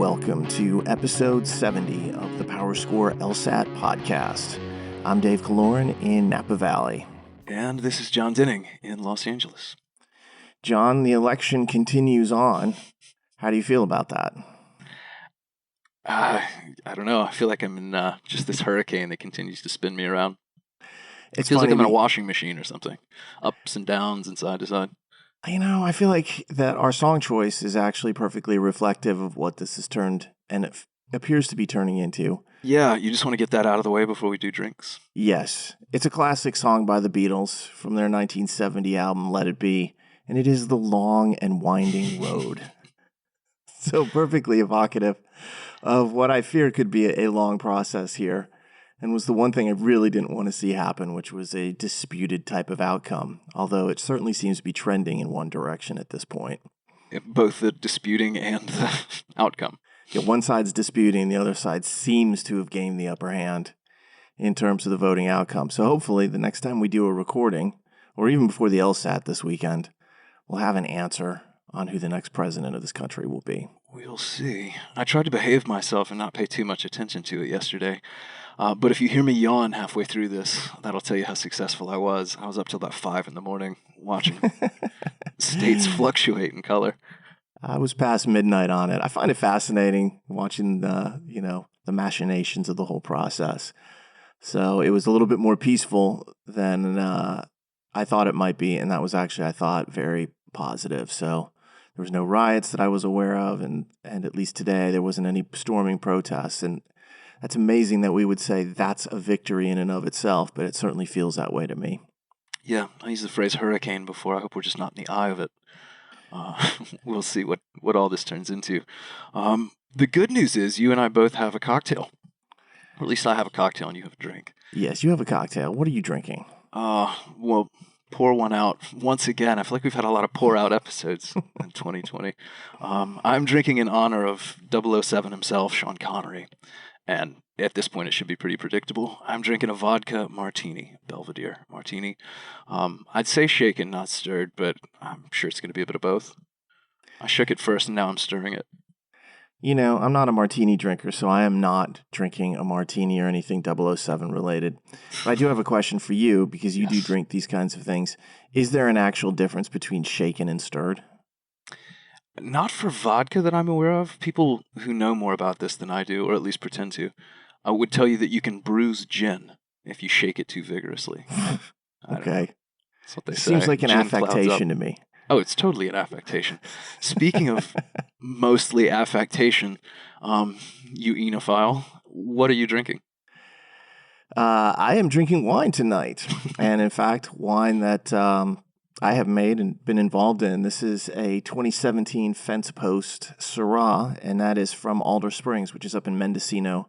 welcome to episode 70 of the PowerScore LSAT podcast. I'm Dave Kaloran in Napa Valley. And this is John Dinning in Los Angeles. John, the election continues on. How do you feel about that? I don't know. I feel like I'm in just this hurricane that continues to spin me around. It feels like I'm in a washing machine or something. Ups and downs and side to side. You know, I feel like that our song choice is actually perfectly reflective of what this has turned, and it appears to be turning into. Yeah, you just want to get that out of the way before we do drinks. Yes. It's a classic song by the Beatles from their 1970 album, Let It Be, and it is The Long and Winding Road. So perfectly evocative of what I fear could be a long process here, and was the one thing I really didn't want to see happen, which was a disputed type of outcome, although it certainly seems to be trending in one direction at this point. Both the disputing and the outcome. Yeah, one side's disputing, the other side seems to have gained the upper hand in terms of the voting outcome. So hopefully the next time we do a recording, or even before the LSAT this weekend, we'll have an answer on who the next president of this country will be. We'll see. I tried to behave myself and not pay too much attention to it yesterday. But if you hear me yawn halfway through this, that'll tell you how successful I was. I was up till about 5 in the morning watching states fluctuate in color. I was past midnight on it. I find it fascinating watching the machinations of the whole process. So it was a little bit more peaceful than I thought it might be, and that was actually, I thought, very positive. So there was no riots that I was aware of, and at least today there wasn't any storming protests. And that's amazing that we would say that's a victory in and of itself, but it certainly feels that way to me. Yeah, I used the phrase hurricane before. I hope we're just not in the eye of it. We'll see what all this turns into. The good news is you and I both have a cocktail. Or at least I have a cocktail and you have a drink. Yes, you have a cocktail. What are you drinking? Well, pour one out. Once again, I feel like we've had a lot of pour out episodes in 2020. I'm drinking in honor of 007 himself, Sean Connery. And at this point, it should be pretty predictable. I'm drinking a vodka martini, Belvedere martini. I'd say shaken, not stirred, but I'm sure it's going to be a bit of both. I shook it first, and now I'm stirring it. You know, I'm not a martini drinker, so I am not drinking a martini or anything 007 related. But I do have a question for you, because you do drink these kinds of things. Is there an actual difference between shaken and stirred? Not for vodka that I'm aware of. People who know more about this than I do, or at least pretend to, would tell you that you can bruise gin if you shake it too vigorously. Okay. That's what they say. Seems like an Gin affectation to me. Oh, it's totally an affectation. Speaking of mostly affectation, you enophile, what are you drinking? I am drinking wine tonight. And in fact, wine that I have made and been involved in. This is a 2017 Fence Post Syrah, and that is from Alder Springs, which is up in Mendocino,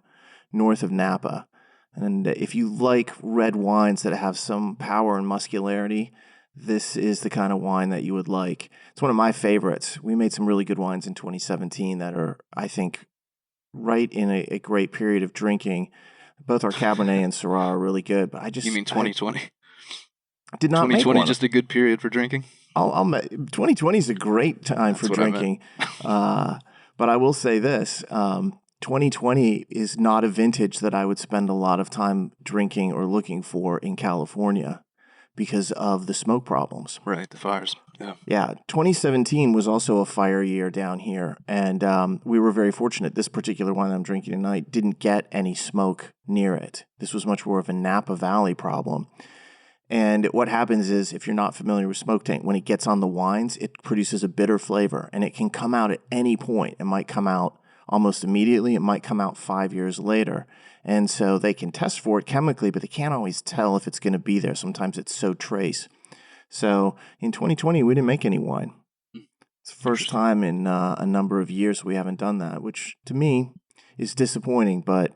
north of Napa. And if you like red wines that have some power and muscularity, this is the kind of wine that you would like. It's one of my favorites. We made some really good wines in 2017 that are, I think, right in a great period of drinking. Both our Cabernet and Syrah are really good, but You mean 2020? Did not 2020 make one. Just a good period for drinking? 2020 is a great time for drinking. But I will say this, 2020 is not a vintage that I would spend a lot of time drinking or looking for in California because of the smoke problems. Right, the fires. Yeah, 2017 was also a fire year down here, and we were very fortunate. This particular one I'm drinking tonight didn't get any smoke near it. This was much more of a Napa Valley problem. And what happens is, if you're not familiar with smoke taint, when it gets on the wines, it produces a bitter flavor, and it can come out at any point. It might come out almost immediately. It might come out 5 years later. And so they can test for it chemically, but they can't always tell if it's going to be there. Sometimes it's so trace. So in 2020, we didn't make any wine. It's the first time in a number of years we haven't done that, which to me is disappointing, but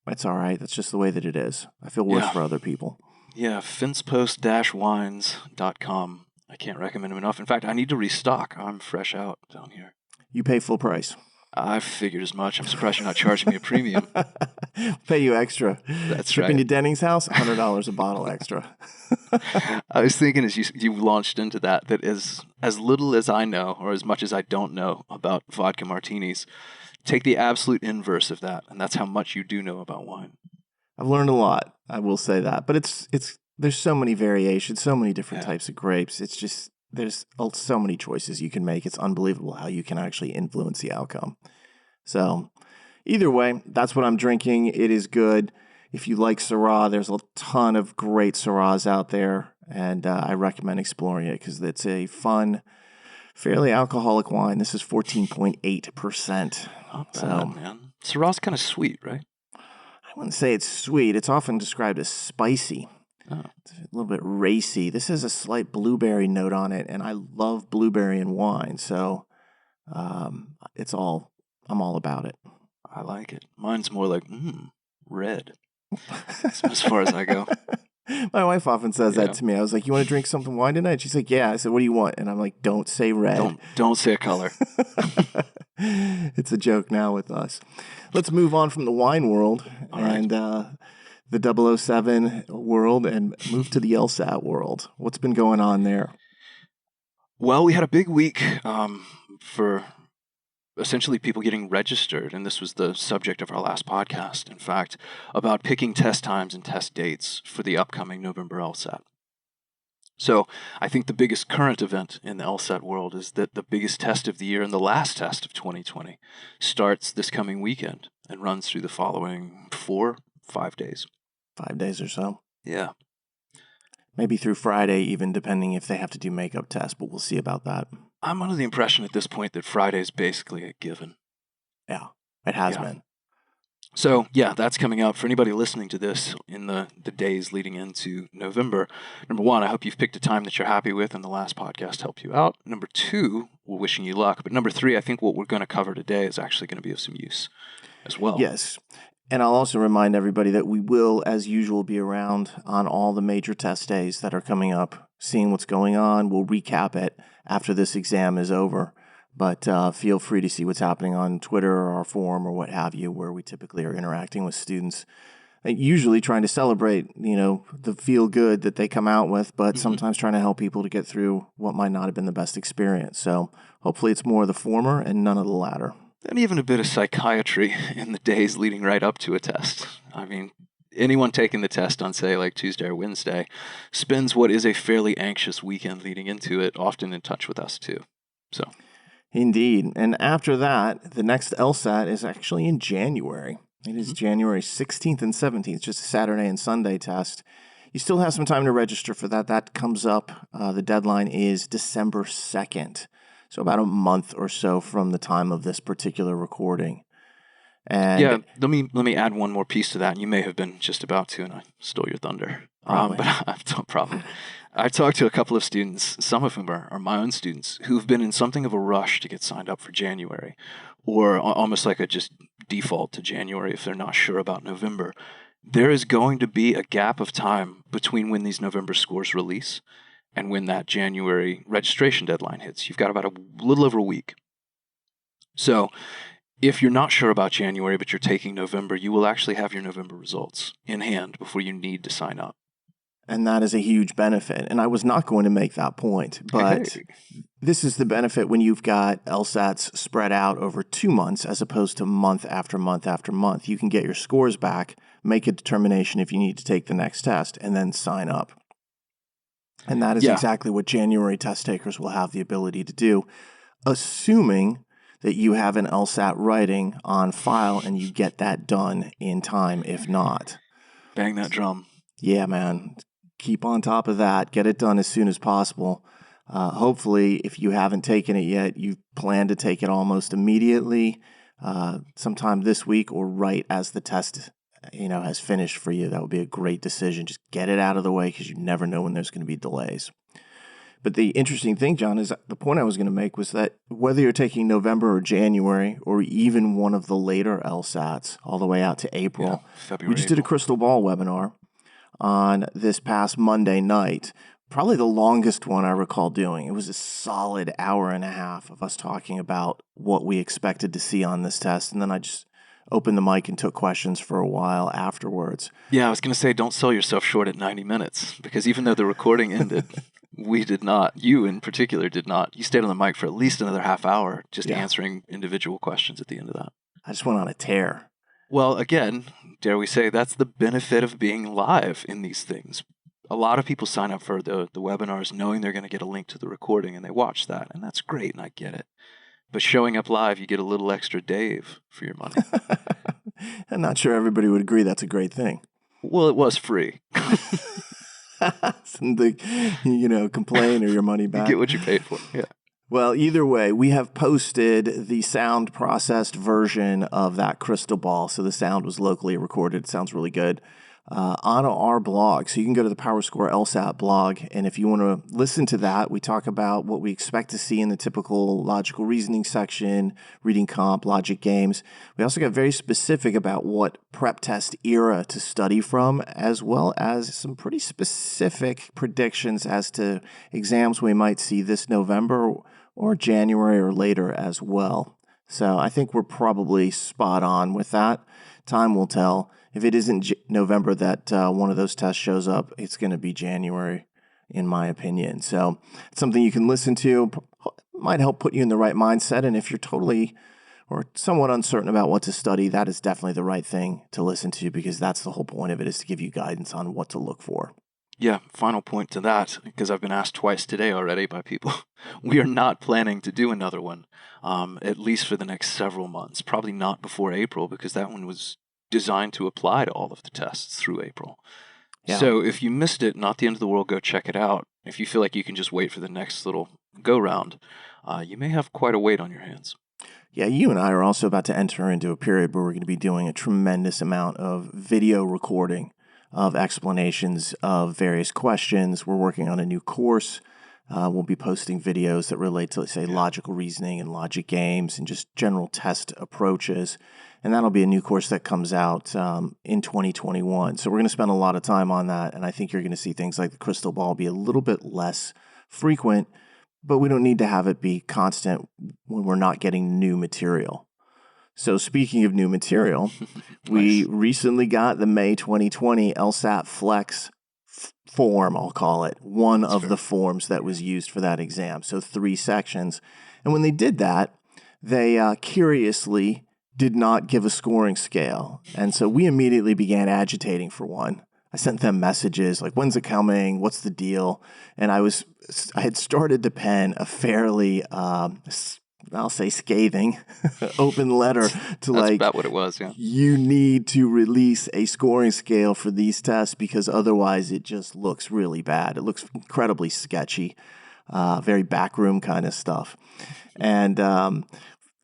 that's all right. That's just the way that it is. I feel worse for other people. Yeah, fencepost-wines.com. I can't recommend them enough. In fact, I need to restock. I'm fresh out down here. You pay full price. I figured as much. I'm surprised you're not charging me a premium. Pay you extra. That's Shipping right. to Denning's house, $100 a bottle extra. I was thinking as you launched into that as little as I know, or as much as I don't know about vodka martinis, take the absolute inverse of that, and that's how much you do know about wine. I've learned a lot, I will say that. But it's there's so many variations, so many different types of grapes. It's just there's so many choices you can make. It's unbelievable how you can actually influence the outcome. So either way, that's what I'm drinking. It is good. If you like Syrah, there's a ton of great Syrahs out there, and I recommend exploring it because it's a fun, fairly alcoholic wine. This is 14.8%. Not bad, man. Syrah's kind of sweet, right? I wouldn't say it's sweet. It's often described as spicy. Oh. It's a little bit racy. This has a slight blueberry note on it, and I love blueberry in wine, so I'm all about it. I like it. Mine's more like, red. As far as I go. My wife often says that to me. I was like, you want to drink something wine tonight? She's like, yeah. I said, what do you want? And I'm like, don't say red. Don't say a color. It's a joke now with us. Let's move on from the wine world the 007 world and move to the LSAT world. What's been going on there? Well, we had a big week for essentially people getting registered, and this was the subject of our last podcast, in fact, about picking test times and test dates for the upcoming November LSAT. So I think the biggest current event in the LSAT world is that the biggest test of the year and the last test of 2020 starts this coming weekend and runs through the following 4-5 days. 5 days or so. Yeah. Maybe through Friday, even depending if they have to do makeup tests, but we'll see about that. I'm under the impression at this point that Friday is basically a given. Yeah, it has been. So, yeah, that's coming up. For anybody listening to this in the days leading into November, number one, I hope you've picked a time that you're happy with and the last podcast helped you out. Number two, we're wishing you luck. But number three, I think what we're going to cover today is actually going to be of some use as well. Yes. And I'll also remind everybody that we will, as usual, be around on all the major test days that are coming up, seeing what's going on. We'll recap it after this exam is over. But feel free to see what's happening on Twitter or our forum or what have you, where we typically are interacting with students, usually trying to celebrate, the feel good that they come out with, but sometimes trying to help people to get through what might not have been the best experience. So hopefully it's more of the former and none of the latter. And even a bit of psychiatry in the days leading right up to a test. I mean, anyone taking the test on, say, like Tuesday or Wednesday, spends what is a fairly anxious weekend leading into it, often in touch with us too. So, indeed. And after that, the next LSAT is actually in January. It is January 16th and 17th, just a Saturday and Sunday test. You still have some time to register for that. That comes up. The deadline is December 2nd. So about a month or so from the time of this particular recording. And let me add one more piece to that. And you may have been just about to, and I stole your thunder. But I've no problem. I've talked to a couple of students, some of whom are my own students, who've been in something of a rush to get signed up for January, or almost like a just default to January if they're not sure about November. There is going to be a gap of time between when these November scores release and when that January registration deadline hits. You've got about a little over a week. So if you're not sure about January, but you're taking November, you will actually have your November results in hand before you need to sign up. And that is a huge benefit. And I was not going to make that point, but this is the benefit when you've got LSATs spread out over 2 months as opposed to month after month after month. You can get your scores back, make a determination if you need to take the next test, and then sign up. And that is exactly what January test takers will have the ability to do, assuming that you have an LSAT writing on file and you get that done in time. If not, bang that drum. Yeah, man. Keep on top of that. Get it done as soon as possible. Hopefully, if you haven't taken it yet, you plan to take it almost immediately, sometime this week or right as the test has finished for you. That would be a great decision. Just get it out of the way because you never know when there's going to be delays. But the interesting thing, John, is the point I was going to make was that whether you're taking November or January or even one of the later LSATs all the way out to April, February, we just did a crystal ball webinar on this past Monday night. Probably the longest one I recall doing. It was a solid hour and a half of us talking about what we expected to see on this test. And then I just opened the mic and took questions for a while afterwards. Yeah, I was going to say, don't sell yourself short at 90 minutes, because even though the recording ended, we did not. You in particular did not. You stayed on the mic for at least another half hour just answering individual questions at the end of that. I just went on a tear. Well, again, dare we say, that's the benefit of being live in these things. A lot of people sign up for the webinars knowing they're going to get a link to the recording, and they watch that, and that's great, and I get it. But showing up live, you get a little extra Dave for your money. I'm not sure everybody would agree that's a great thing. Well, it was free. Complain or your money You back. get what you paid for, yeah. Well, either way, we have posted the sound processed version of that crystal ball. So the sound was locally recorded. It sounds really good. On our blog. So you can go to the PowerScore LSAT blog. And if you want to listen to that, we talk about what we expect to see in the typical logical reasoning section, reading comp, logic games. We also got very specific about what prep test era to study from, as well as some pretty specific predictions as to exams we might see this November or January or later as well. So I think we're probably spot on with that. Time will tell. If it isn't November that one of those tests shows up, it's going to be January, in my opinion. So it's something you can listen to. Might help put you in the right mindset. And if you're totally or somewhat uncertain about what to study, that is definitely the right thing to listen to, because that's the whole point of it, is to give you guidance on what to look for. Yeah, final point to that, because I've been asked twice today already by people. We are not planning to do another one, at least for the next several months. Probably not before April, because that one was designed to apply to all of the tests through April. Yeah. So if you missed it, not the end of the world, go check it out. If you feel like you can just wait for the next little go-round, you may have quite a weight on your hands. Yeah, you and I are also about to enter into a period where we're going to be doing a tremendous amount of video recording of explanations of various questions. We're working on a new course. We'll be posting videos that relate to, let's say, logical reasoning and logic games and just general test approaches. And that'll be a new course that comes out in 2021. So we're going to spend a lot of time on that. And I think you're going to see things like the crystal ball be a little bit less frequent, but we don't need to have it be constant when we're not getting new material. So speaking of new material, we recently got the May 2020 LSAT-Flex form, I'll call it, one of the forms that was used for that exam. So 3 sections. And when they did that, they curiously did not give a scoring scale. And so we immediately began agitating for one. I sent them messages like, when's it coming? What's the deal? And I had started to pen a fairly, I'll say scathing, open letter to That's about what it was, yeah. You need to release a scoring scale for these tests, because otherwise it just looks really bad. It looks incredibly sketchy, very backroom kind of stuff. And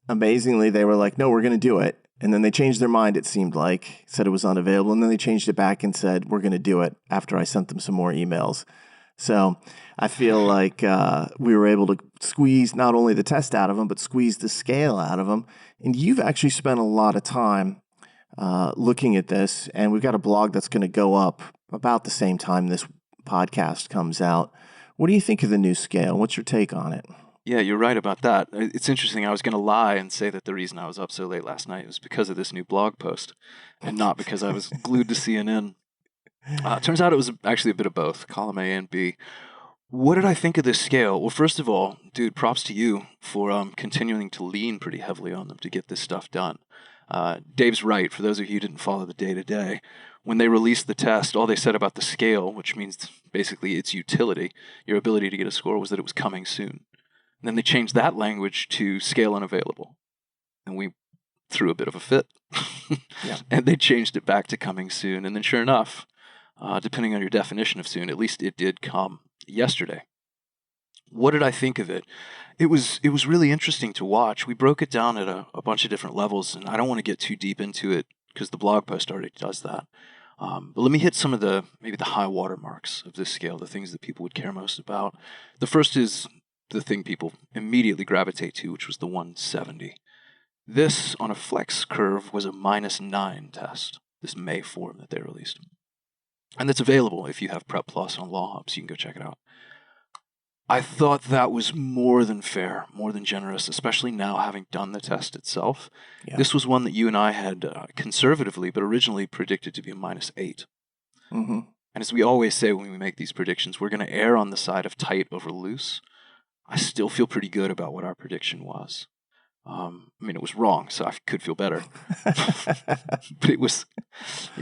amazingly, they were like, no, we're going to do it. And then they changed their mind, it seemed like, said it was unavailable. And then they changed it back and said, we're going to do it, after I sent them some more emails. So I feel like we were able to squeeze not only the test out of them, but squeeze the scale out of them. And you've actually spent a lot of time looking at this. And we've got a blog that's going to go up about the same time this podcast comes out. What do you think of the new scale? What's your take on it? Yeah, you're right about that. It's interesting. I was going to lie and say that the reason I was up so late last night was because of this new blog post, and not because I was glued to CNN. Turns out it was actually a bit of both, column A and B. What did I think of this scale? Well, first of all, dude, props to you for continuing to lean pretty heavily on them to get this stuff done. Dave's right. For those of you who didn't follow the day-to-day, when they released the test, all they said about the scale, which means basically its utility, your ability to get a score, was that it was coming soon. And then they changed that language to scale unavailable. And we threw a bit of a fit. Yeah. And they changed it back to coming soon. And then sure enough, depending on your definition of soon, at least it did come yesterday. What did I think of it? It was really interesting to watch. We broke it down at a bunch of different levels, and I don't want to get too deep into it because the blog post already does that. But let me hit some of maybe the high water marks of this scale, the things that people would care most about. The first is the thing people immediately gravitate to, which was the 170. This, on a flex curve, was a -9 test, this May form that they released. And that's available if you have Prep Plus on Law Hub, so you can go check it out. I thought that was more than fair, more than generous, especially now having done the test itself. Yeah. This was one that you and I had conservatively, but originally predicted to be a -8. Mm-hmm. And as we always say when we make these predictions, we're going to err on the side of tight over loose. I still feel pretty good about what our prediction was. I mean, it was wrong, so I could feel better. But it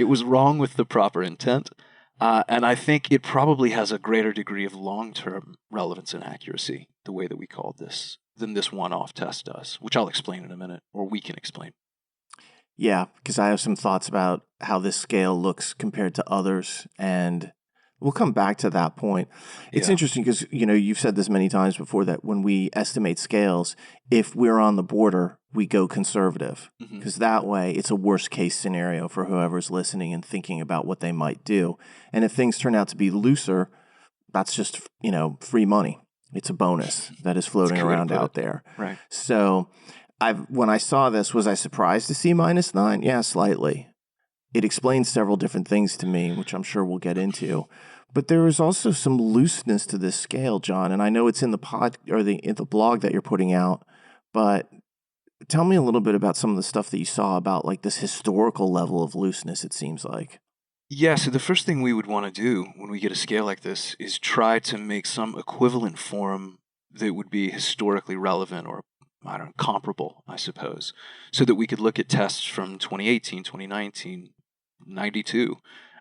was wrong with the proper intent. And I think it probably has a greater degree of long-term relevance and accuracy, the way that we called this, than this one-off test does, which I'll explain in a minute, or we can explain. Yeah, because I have some thoughts about how this scale looks compared to others, and we'll come back to that point. It's Yeah. interesting because, you've said this many times before that when we estimate scales, if we're on the border, we go conservative Mhm. because that way it's a worst case scenario for whoever's listening and thinking about what they might do. And if things turn out to be looser, that's just, free money. It's a bonus that is floating That's a good way to around put out it. there. Right. So when I saw this, was I surprised to see -9? Yeah, slightly. It explains several different things to me, which I'm sure we'll get into. But there is also some looseness to this scale, John, and I know it's in the pod or in the blog that you're putting out. But tell me a little bit about some of the stuff that you saw about like this historical level of looseness. It seems like. Yeah, so the first thing we would want to do when we get a scale like this is try to make some equivalent form that would be historically relevant or, I don't know, comparable, I suppose, so that we could look at tests from 2018, 2019, 92,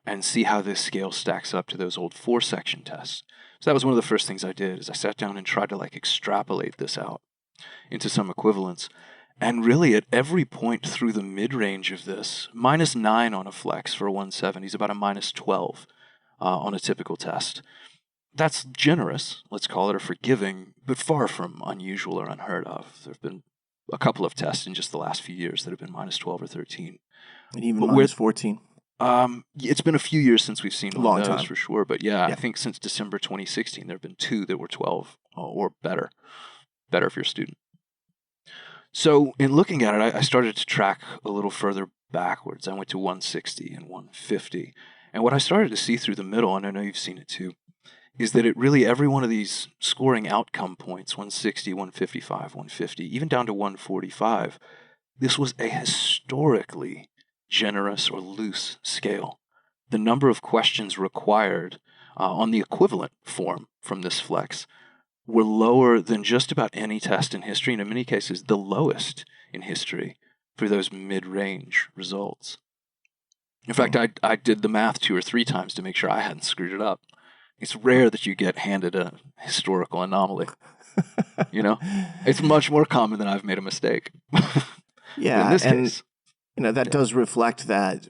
and see how this scale stacks up to those old 4-section tests. So that was one of the first things I did, is I sat down and tried to like extrapolate this out into some equivalence. And really, at every point through the mid-range of this, -9 on a flex for a 170 is about a -12 on a typical test. That's generous, let's call it, or forgiving, but far from unusual or unheard of. There have been a couple of tests in just the last few years that have been -12 or 13. And even But we're -14. it's been a few years since we've seen one Long of those time. for sure. But yeah, I Yeah. think since December 2016, there have been 2 that were 12 or better. Better if you're a student. So in looking at it, I started to track a little further backwards. I went to 160 and 150. And what I started to see through the middle, and I know you've seen it too, is that it really, every one of these scoring outcome points, 160, 155, 150, even down to 145, this was a historically generous or loose scale. The number of questions required on the equivalent form from this flex were lower than just about any test in history, and in many cases, the lowest in history for those mid-range results. In fact, I did the math 2 or 3 times to make sure I hadn't screwed it up. It's rare that you get handed a historical anomaly. It's much more common than I've made a mistake. Yeah, in this and case, that does reflect that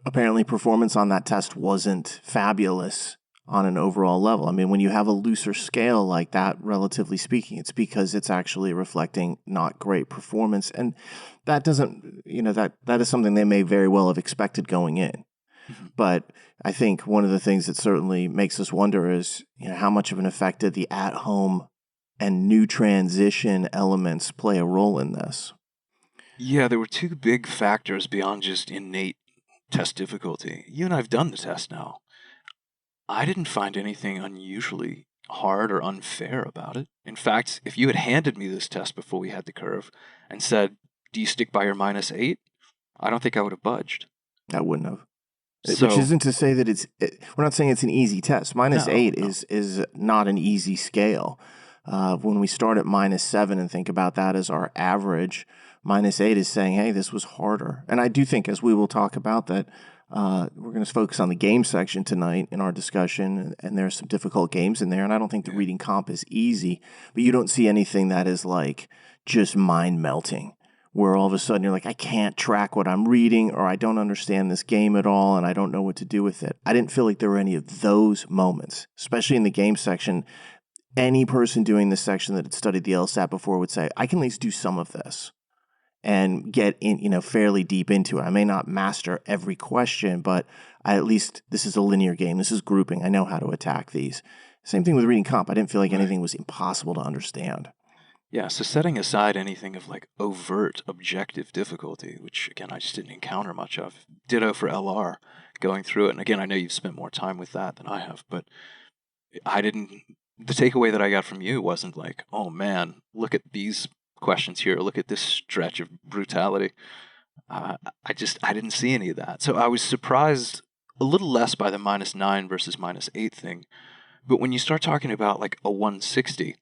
apparently performance on that test wasn't fabulous on an overall level. I mean, when you have a looser scale like that, relatively speaking, it's because it's actually reflecting not great performance. And that doesn't, that is something they may very well have expected going in. Mhm. But I think one of the things that certainly makes us wonder is, how much of an effect did the at-home and new transition elements play a role in this? Yeah, there were 2 big factors beyond just innate test difficulty. You and I have done the test now. I didn't find anything unusually hard or unfair about it. In fact, if you had handed me this test before we had the curve and said, "Do you stick by your -8?" I don't think I would have budged. I wouldn't have. Which So, isn't to say that we're not saying it's an easy test. -8 no. is not an easy scale. When we start at -7 and think about that as our average, -8 is saying, hey, this was harder. And I do think, as we will talk about, that we're going to focus on the game section tonight in our discussion, and there's some difficult games in there, and I don't think the reading comp is easy, but you don't see anything that is like just mind-melting, where all of a sudden you're like, I can't track what I'm reading, or I don't understand this game at all, and I don't know what to do with it. I didn't feel like there were any of those moments, especially in the game section. Any person doing this section that had studied the LSAT before would say, I can at least do some of this and get in, fairly deep into it. I may not master every question, but this is a linear game. This is grouping. I know how to attack these. Same thing with reading comp. I didn't feel like anything was impossible to understand. Yeah, so setting aside anything of like overt objective difficulty, which again I just didn't encounter much of. Ditto for LR going through it. And again, I know you've spent more time with that than I have, but the takeaway that I got from you wasn't like, oh man, look at these questions here, look at this stretch of brutality. I didn't see any of that. So I was surprised a little less by the -9 versus -8 thing. But when you start talking about like a 160,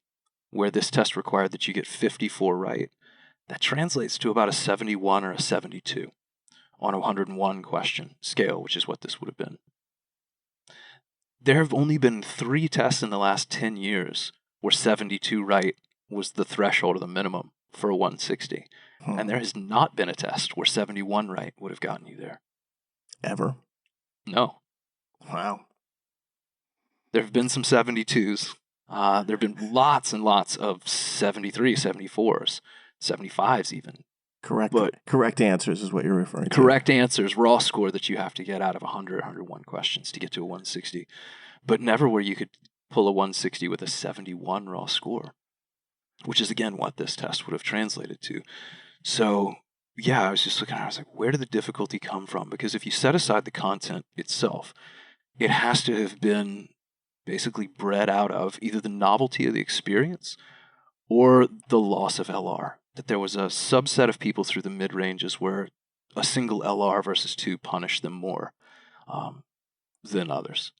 where this test required that you get 54 right, That translates to about a 71 or a 72 on a 101 question scale, which is what this would have been. There have only been 3 tests in the last 10 years where 72 right was the threshold or the minimum for a 160. And there has not been a test where 71 right would have gotten you there. Ever? No. Wow. There have been some 72s. There have been lots and lots of 73, 74s, 75s even. Correct answers is what you're referring to. Correct answers, raw score that you have to get out of 100, 101 questions to get to a 160. But never where you could pull a 160 with a 71 raw score, which is, again, what this test would have translated to. So, yeah, I was just looking at it. I was like, where did the difficulty come from? Because if you set aside the content itself, it has to have been basically bred out of either the novelty of the experience or the loss of LR. That there was a subset of people through the mid-ranges where a single LR versus 2 punished them more than others.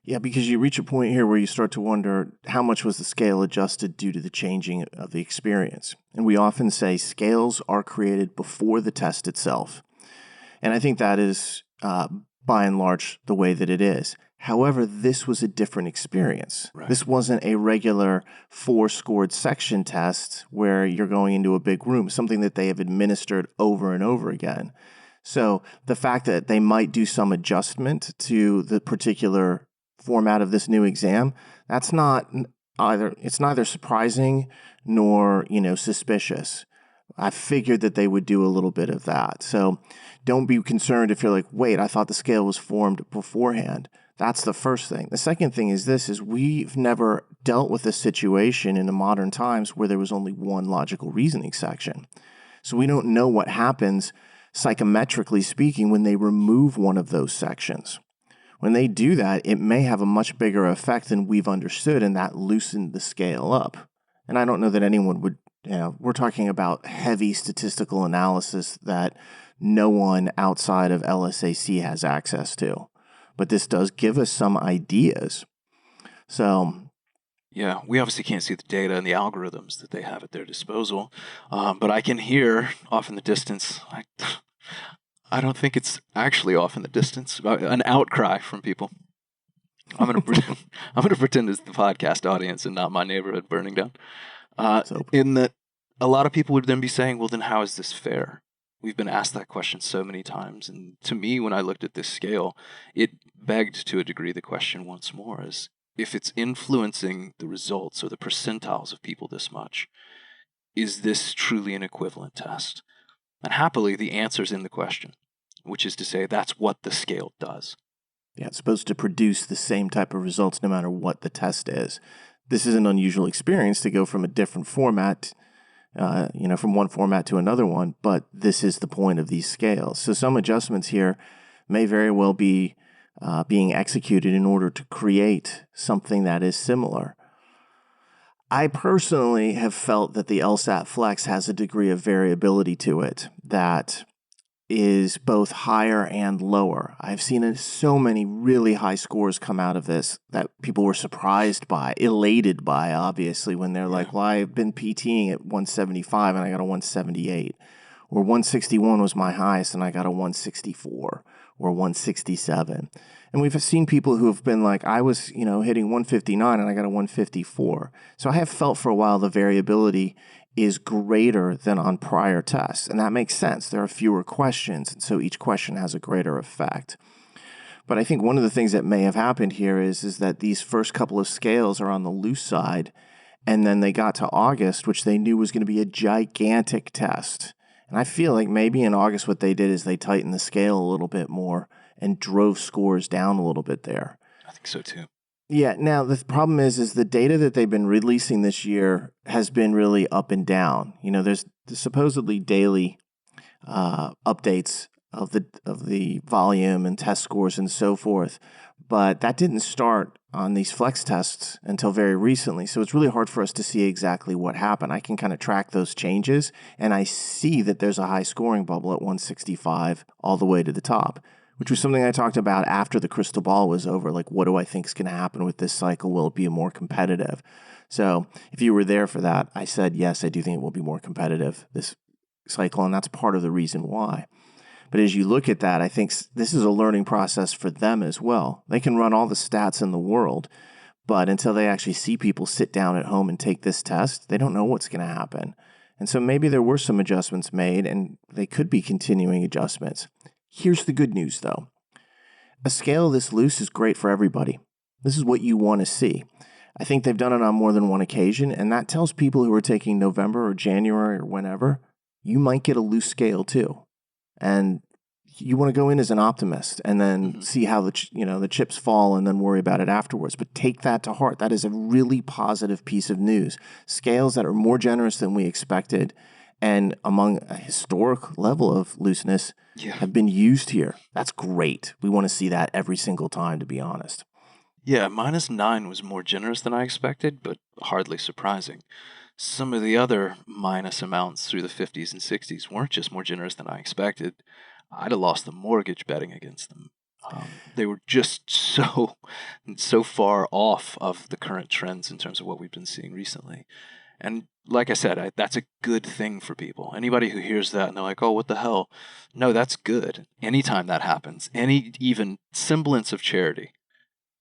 Yeah, because you reach a point here where you start to wonder how much was the scale adjusted due to the changing of the experience. And we often say scales are created before the test itself. And I think that is, by and large, the way that it is. However, this was a different experience. Right. This wasn't a regular 4-scored section test where you're going into a big room, something that they have administered over and over again. So the fact that they might do some adjustment to the particular format of this new exam, that's not either, it's neither surprising nor, suspicious. I figured that they would do a little bit of that. So don't be concerned if you're like, wait, I thought the scale was formed beforehand. That's the first thing. The second thing is we've never dealt with a situation in the modern times where there was only one logical reasoning section. So we don't know what happens psychometrically speaking when they remove one of those sections. When they do that, it may have a much bigger effect than we've understood, and that loosened the scale up. And I don't know that anyone would, we're talking about heavy statistical analysis that no one outside of LSAC has access to. But this does give us some ideas. So, yeah, we obviously can't see the data and the algorithms that they have at their disposal. But I can hear off in the distance, I don't think it's actually off in the distance, an outcry from people. I'm going to pretend it's the podcast audience and not my neighborhood burning down. In that a lot of people would then be saying, well, then how is this fair? We've been asked that question so many times. And to me, when I looked at this scale, it begged to a degree the question once more is, if it's influencing the results or the percentiles of people this much, is this truly an equivalent test? And happily, the answer's in the question, which is to say that's what the scale does. Yeah, it's supposed to produce the same type of results no matter what the test is. This is an unusual experience to go from a different format, from one format to another one, but this is the point of these scales. So some adjustments here may very well be being executed in order to create something that is similar. I personally have felt that the LSAT-Flex has a degree of variability to it that is both higher and lower. I've seen so many really high scores come out of this that people were surprised by, elated by, obviously, when they're like, well, I've been PTing at 175 and I got a 178. Or 161 was my highest and I got a 164 or 167. And we've seen people who have been like, I was, hitting 159 and I got a 154. So I have felt for a while the variability is greater than on prior tests. And that makes sense. There are fewer questions, and so each question has a greater effect. But I think one of the things that may have happened here is that these first couple of scales are on the loose side, and then they got to August, which they knew was going to be a gigantic test. And I feel like maybe in August what they did is they tightened the scale a little bit more and drove scores down a little bit there. I think so too. Yeah, now the problem is the data that they've been releasing this year has been really up and down. There's supposedly daily updates of the volume and test scores and so forth, but that didn't start on these flex tests until very recently. So it's really hard for us to see exactly what happened. I can kind of track those changes, and I see that there's a high scoring bubble at 165 all the way to the top, which was something I talked about after the crystal ball was over. Like, what do I think is going to happen with this cycle? Will it be more competitive? So if you were there for that, I said, yes, I do think it will be more competitive. This cycle, and that's part of the reason why. But as you look at that, I think this is a learning process for them as well. They can run all the stats in the world, but until they actually see people sit down at home and take this test, they don't know what's going to happen. And so maybe there were some adjustments made, and they could be continuing adjustments. Here's the good news, though. A scale this loose is great for everybody. This is what you want to see. I think they've done it on more than one occasion, and that tells people who are taking November or January or whenever, you might get a loose scale too. And you want to go in as an optimist and then see how the chips fall and then worry about it afterwards. But take that to heart. That is a really positive piece of news. Scales that are more generous than we expected and among a historic level of looseness have been used here. That's great. We want to see that every single time, to be honest. Yeah, -9 was more generous than I expected, but hardly surprising. Some of the other minus amounts through the 50s and 60s weren't just more generous than I expected. I'd have lost the mortgage betting against them. They were just so far off of the current trends in terms of what we've been seeing recently. And like I said, that's a good thing for people. Anybody who hears that and they're like, oh, what the hell? No, that's good. Anytime that happens, any even semblance of charity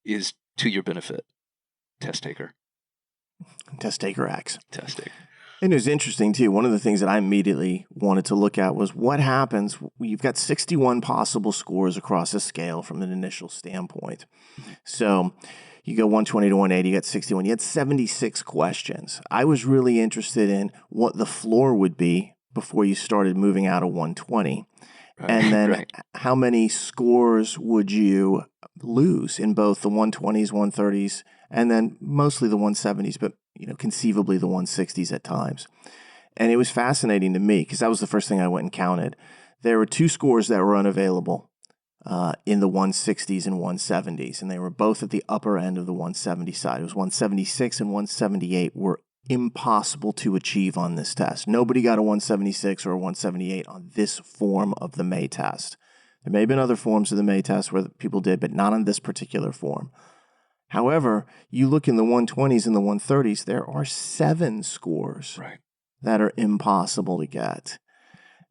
is to your benefit. Test taker. Test taker acts. Test taker. And it was interesting, too. One of the things that I immediately wanted to look at was what happens. You've got 61 possible scores across a scale from an initial standpoint. So you go 120 to 180, you got 61. You had 76 questions. I was really interested in what the floor would be before you started moving out of 120. Right, and then how many scores would you lose in both the 120s, 130s, and then mostly the 170s, but conceivably the 160s at times. And it was fascinating to me because that was the first thing I went and counted. There were 2 scores that were unavailable in the 160s and 170s, and they were both at the upper end of the 170 side. It was 176 and 178 were impossible to achieve on this test. Nobody got a 176 or a 178 on this form of the May test. There may have been other forms of the May test where people did, but not on this particular form. However, you look in the 120s and the 130s, there are 7 scores that are impossible to get.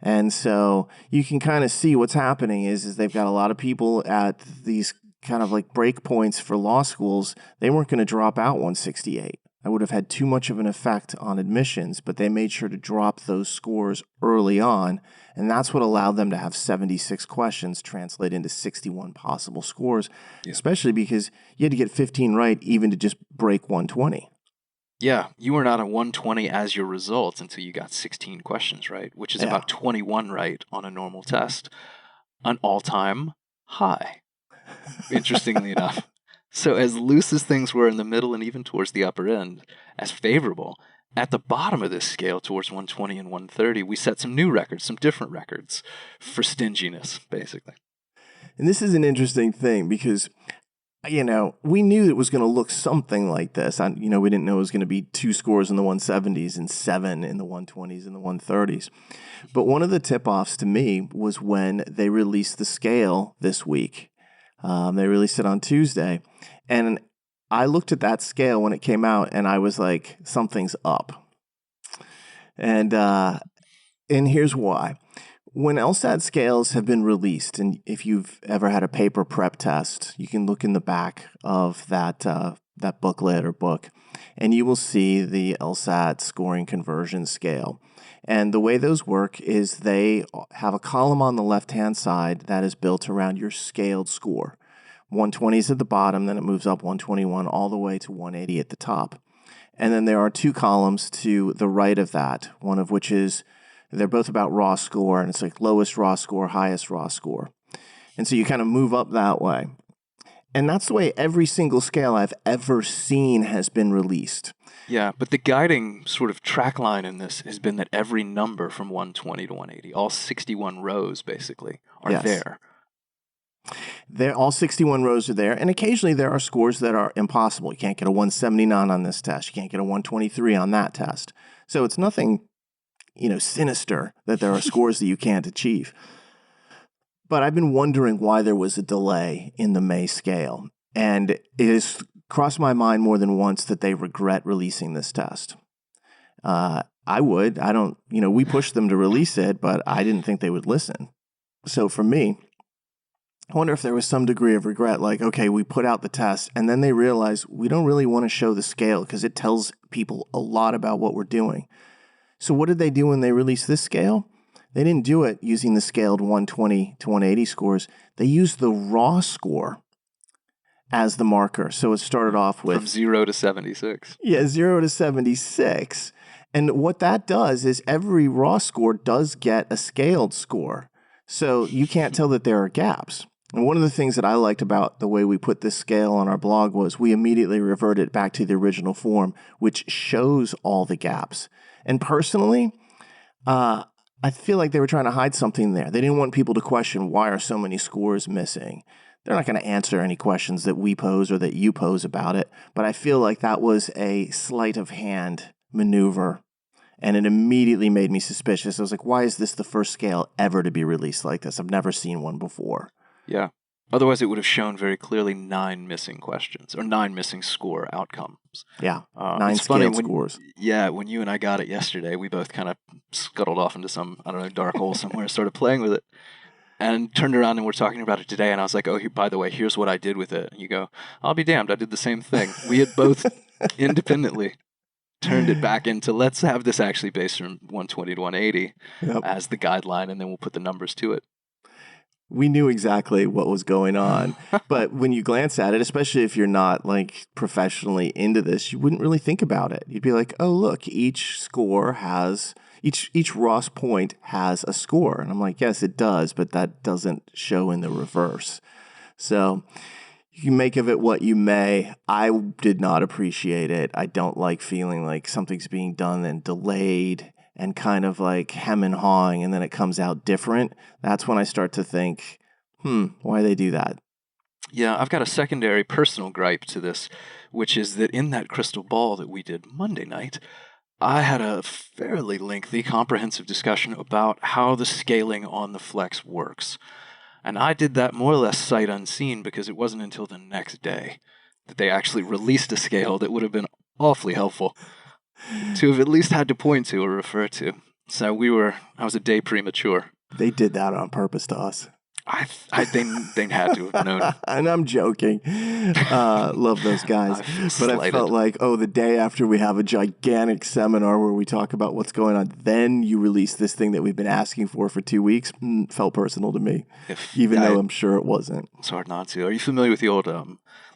And so you can kind of see what's happening is they've got a lot of people at these kind of like break points for law schools. They weren't going to drop out 168. That would have had too much of an effect on admissions, but they made sure to drop those scores early on, and that's what allowed them to have 76 questions translate into 61 possible scores, especially because you had to get 15 right even to just break 120. Yeah, you were not at 120 as your results until you got 16 questions right, which is about 21 right on a normal test, an all-time high, interestingly enough. So as loose as things were in the middle and even towards the upper end, as favorable, at the bottom of this scale towards 120 and 130, we set some new records, some different records for stinginess, basically. And this is an interesting thing because, we knew it was going to look something like this. We didn't know it was going to be 2 scores in the 170s and 7 in the 120s and the 130s. But one of the tip-offs to me was when they released the scale this week. They released it on Tuesday. And I looked at that scale when it came out, and I was like, something's up. And here's why. When LSAT scales have been released, and if you've ever had a paper prep test, you can look in the back of that booklet or book, and you will see the LSAT scoring conversion scale. And the way those work is they have a column on the left-hand side that is built around your scaled score. 120 is at the bottom, then it moves up 121 all the way to 180 at the top. And then there are 2 columns to the right of that, one of which is, they're both about raw score, and it's like lowest raw score, highest raw score. And so you kind of move up that way. And that's the way every single scale I've ever seen has been released. Yeah, but the guiding sort of track line in this has been that every number from 120 to 180, all 61 rows basically, are there. All 61 rows are there, and occasionally there are scores that are impossible. You can't get a 179 on this test. You can't get a 123 on that test. So it's nothing, sinister that there are scores that you can't achieve. But I've been wondering why there was a delay in the May scale, and it has crossed my mind more than once that they regret releasing this test. I would. I don't, we pushed them to release it, but I didn't think they would listen. So for me, I wonder if there was some degree of regret, like, okay, we put out the test, and then they realize we don't really want to show the scale because it tells people a lot about what we're doing. So what did they do when they released this scale? They didn't do it using the scaled 120 to 180 scores. They used the raw score as the marker. So it started off with... From 0 to 76. Yeah, 0 to 76. And what that does is every raw score does get a scaled score. So you can't tell that there are gaps. And one of the things that I liked about the way we put this scale on our blog was we immediately reverted back to the original form, which shows all the gaps. And personally, I feel like they were trying to hide something there. They didn't want people to question, why are so many scores missing? They're not going to answer any questions that we pose or that you pose about it. But I feel like that was a sleight of hand maneuver. And it immediately made me suspicious. I was like, why is this the first scale ever to be released like this? I've never seen one before. Yeah. Otherwise, it would have shown very clearly 9 missing questions or 9 missing score outcomes. Yeah, 9 scaled scores. Yeah, when you and I got it yesterday, we both kind of scuttled off into some, dark hole somewhere, started playing with it, and turned around and we're talking about it today. And I was like, oh, by the way, here's what I did with it. And you go, I'll be damned, I did the same thing. We had both independently turned it back into, let's have this actually based from 120 to 180 as the guideline, and then we'll put the numbers to it. We knew exactly what was going on. But when you glance at it, especially if you're not like professionally into this, you wouldn't really think about it. You'd be like, oh, look, each score has, each Ross point has a score. And I'm like, yes, it does, but that doesn't show in the reverse. So you can make of it what you may. I did not appreciate it. I don't like feeling like something's being done and delayed and kind of like hem and hawing, and then it comes out different. That's when I start to think, why they do that? Yeah, I've got a secondary personal gripe to this, which is that in that crystal ball that we did Monday night, I had a fairly lengthy, comprehensive discussion about how the scaling on the Flex works. And I did that more or less sight unseen because it wasn't until the next day that they actually released a scale that would have been awfully helpful to have at least had to point to or refer to. So I was a day premature. They did that on purpose to us. They had to have known. And I'm joking. Love those guys. But I felt like, the day after we have a gigantic seminar where we talk about what's going on, then you release this thing that we've been asking for 2 weeks. Felt personal to me, even though I'm sure it wasn't. It's hard not to. Are you familiar with the old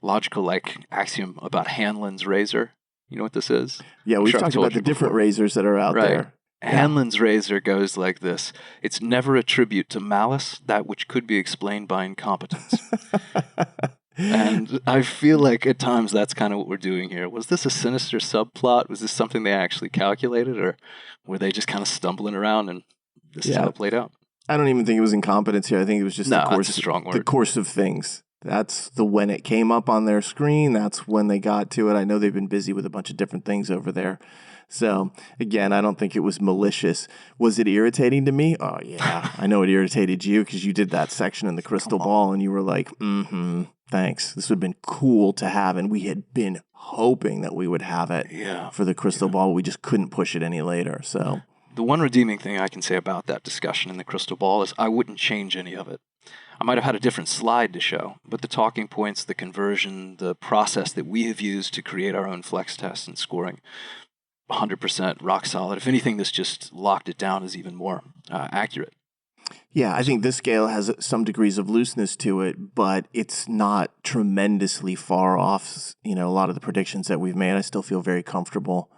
logical axiom about Hanlon's razor? You know what this is? Yeah, we've talked about the different razors that are out there. Hanlon's razor goes like this. It's never attribute to malice that which could be explained by incompetence. And I feel like at times that's kind of what we're doing here. Was this a sinister subplot? Was this something they actually calculated? Or were they just kind of stumbling around and this is how it played out? I don't even think it was incompetence here. I think it was just the course of things. That's when it came up on their screen. That's when they got to it. I know they've been busy with a bunch of different things over there. So, again, I don't think it was malicious. Was it irritating to me? Oh, yeah. I know it irritated you because you did that section in the crystal ball and you were like, thanks. This would have been cool to have. And we had been hoping that we would have it for the crystal ball. We just couldn't push it any later. So the one redeeming thing I can say about that discussion in the crystal ball is I wouldn't change any of it. I might have had a different slide to show, but the talking points, the conversion, the process that we have used to create our own flex tests and scoring, 100% rock solid. If anything, this just locked it down as even more accurate. Yeah, I think this scale has some degrees of looseness to it, but it's not tremendously far off, a lot of the predictions that we've made. I still feel very comfortable.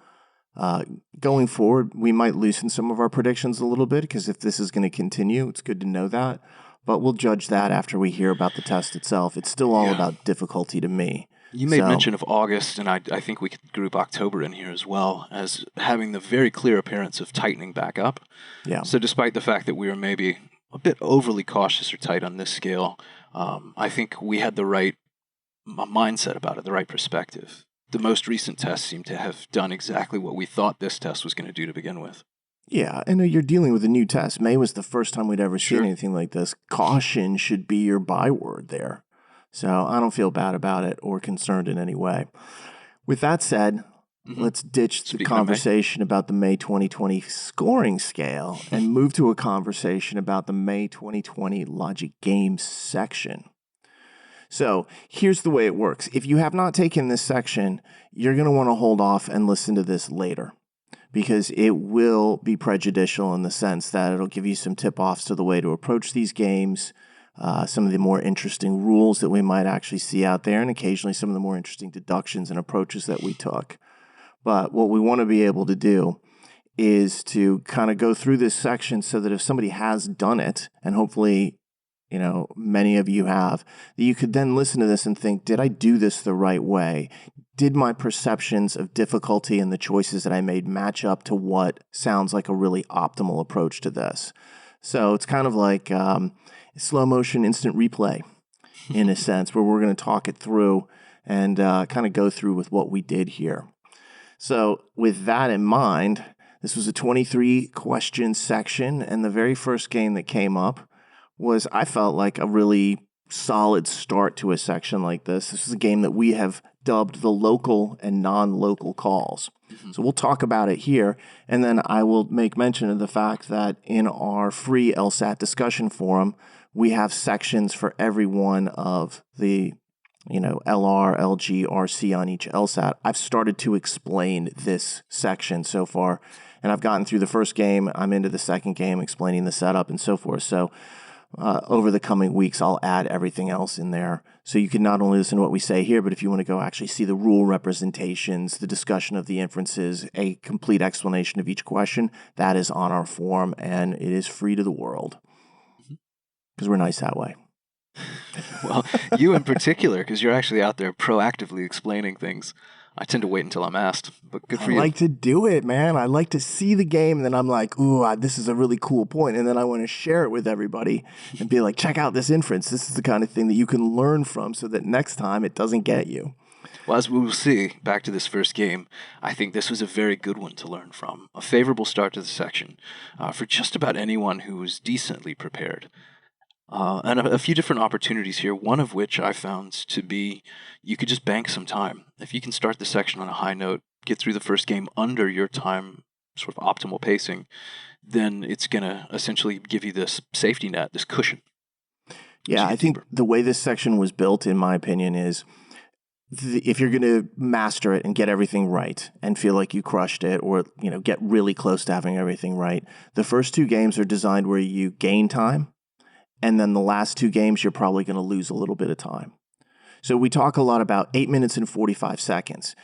Going forward, we might loosen some of our predictions a little bit because if this is going to continue, it's good to know that. But we'll judge that after we hear about the test itself. It's still all about difficulty to me. You made mention of August, and I think we could group October in here as well as having the very clear appearance of tightening back up. Yeah. So despite the fact that we were maybe a bit overly cautious or tight on this scale, I think we had the right mindset about it, the right perspective. The most recent tests seem to have done exactly what we thought this test was going to do to begin with. Yeah, I know you're dealing with a new test. May was the first time we'd ever seen anything like this. Caution should be your byword there. So I don't feel bad about it or concerned in any way. With that said, let's ditch the Speaking of May. conversation about the May 2020 scoring scale and move to a conversation about the May 2020 Logic Games section. So here's the way it works. If you have not taken this section, you're going to want to hold off and listen to this later, because it will be prejudicial in the sense that it'll give you some tip-offs to the way to approach these games, some of the more interesting rules that we might actually see out there, and occasionally some of the more interesting deductions and approaches that we took. But what we want to be able to do is to kind of go through this section so that if somebody has done it, and hopefully many of you have, that you could then listen to this and think, did I do this the right way? Did my perceptions of difficulty and the choices that I made match up to what sounds like a really optimal approach to this? So it's kind of like slow motion instant replay in a sense, where we're going to talk it through and kind of go through with what we did here. So with that in mind, this was a 23 question section, and the very first game that came up was, I felt like, a really solid start to a section like this. This is a game that we have dubbed the local and non-local calls. So we'll talk about it here, and then I will make mention of the fact that in our free LSAT discussion forum, we have sections for every one of the LR, LG, RC on each LSAT. I've started to explain this section so far, and I've gotten through the first game. I'm into the second game, explaining the setup and so forth. So over the coming weeks, I'll add everything else in there. So you can not only listen to what we say here, but if you want to go actually see the rule representations, the discussion of the inferences, a complete explanation of each question, that is on our forum, and it is free to the world. Because we're nice that way. Well, you in particular, because you're actually out there proactively explaining things. I tend to wait until I'm asked, but good for you. I like to do it, man. I like to see the game, and then I'm like, ooh, this is a really cool point. And then I want to share it with everybody and be like, check out this inference. This is the kind of thing that you can learn from so that next time it doesn't get you. Well, as we will see, back to this first game, I think this was a very good one to learn from. A favorable start to the section for just about anyone who was decently prepared. And a few different opportunities here, one of which I found to be you could just bank some time. If you can start the section on a high note, get through the first game under your time sort of optimal pacing, then it's going to essentially give you this safety net, this cushion. Yeah, I think the way this section was built, in my opinion, is if you're going to master it and get everything right and feel like you crushed it, or get really close to having everything right, the first two games are designed where you gain time. And then the last two games, you're probably going to lose a little bit of time. So we talk a lot about 8 minutes and 45 seconds,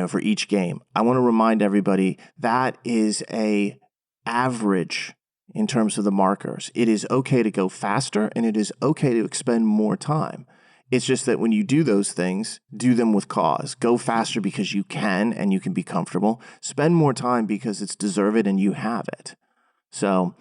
for each game. I want to remind everybody that is a average in terms of the markers. It is okay to go faster, and it is okay to expend more time. It's just that when you do those things, do them with cause. Go faster because you can and you can be comfortable. Spend more time because it's deserved and you have it. So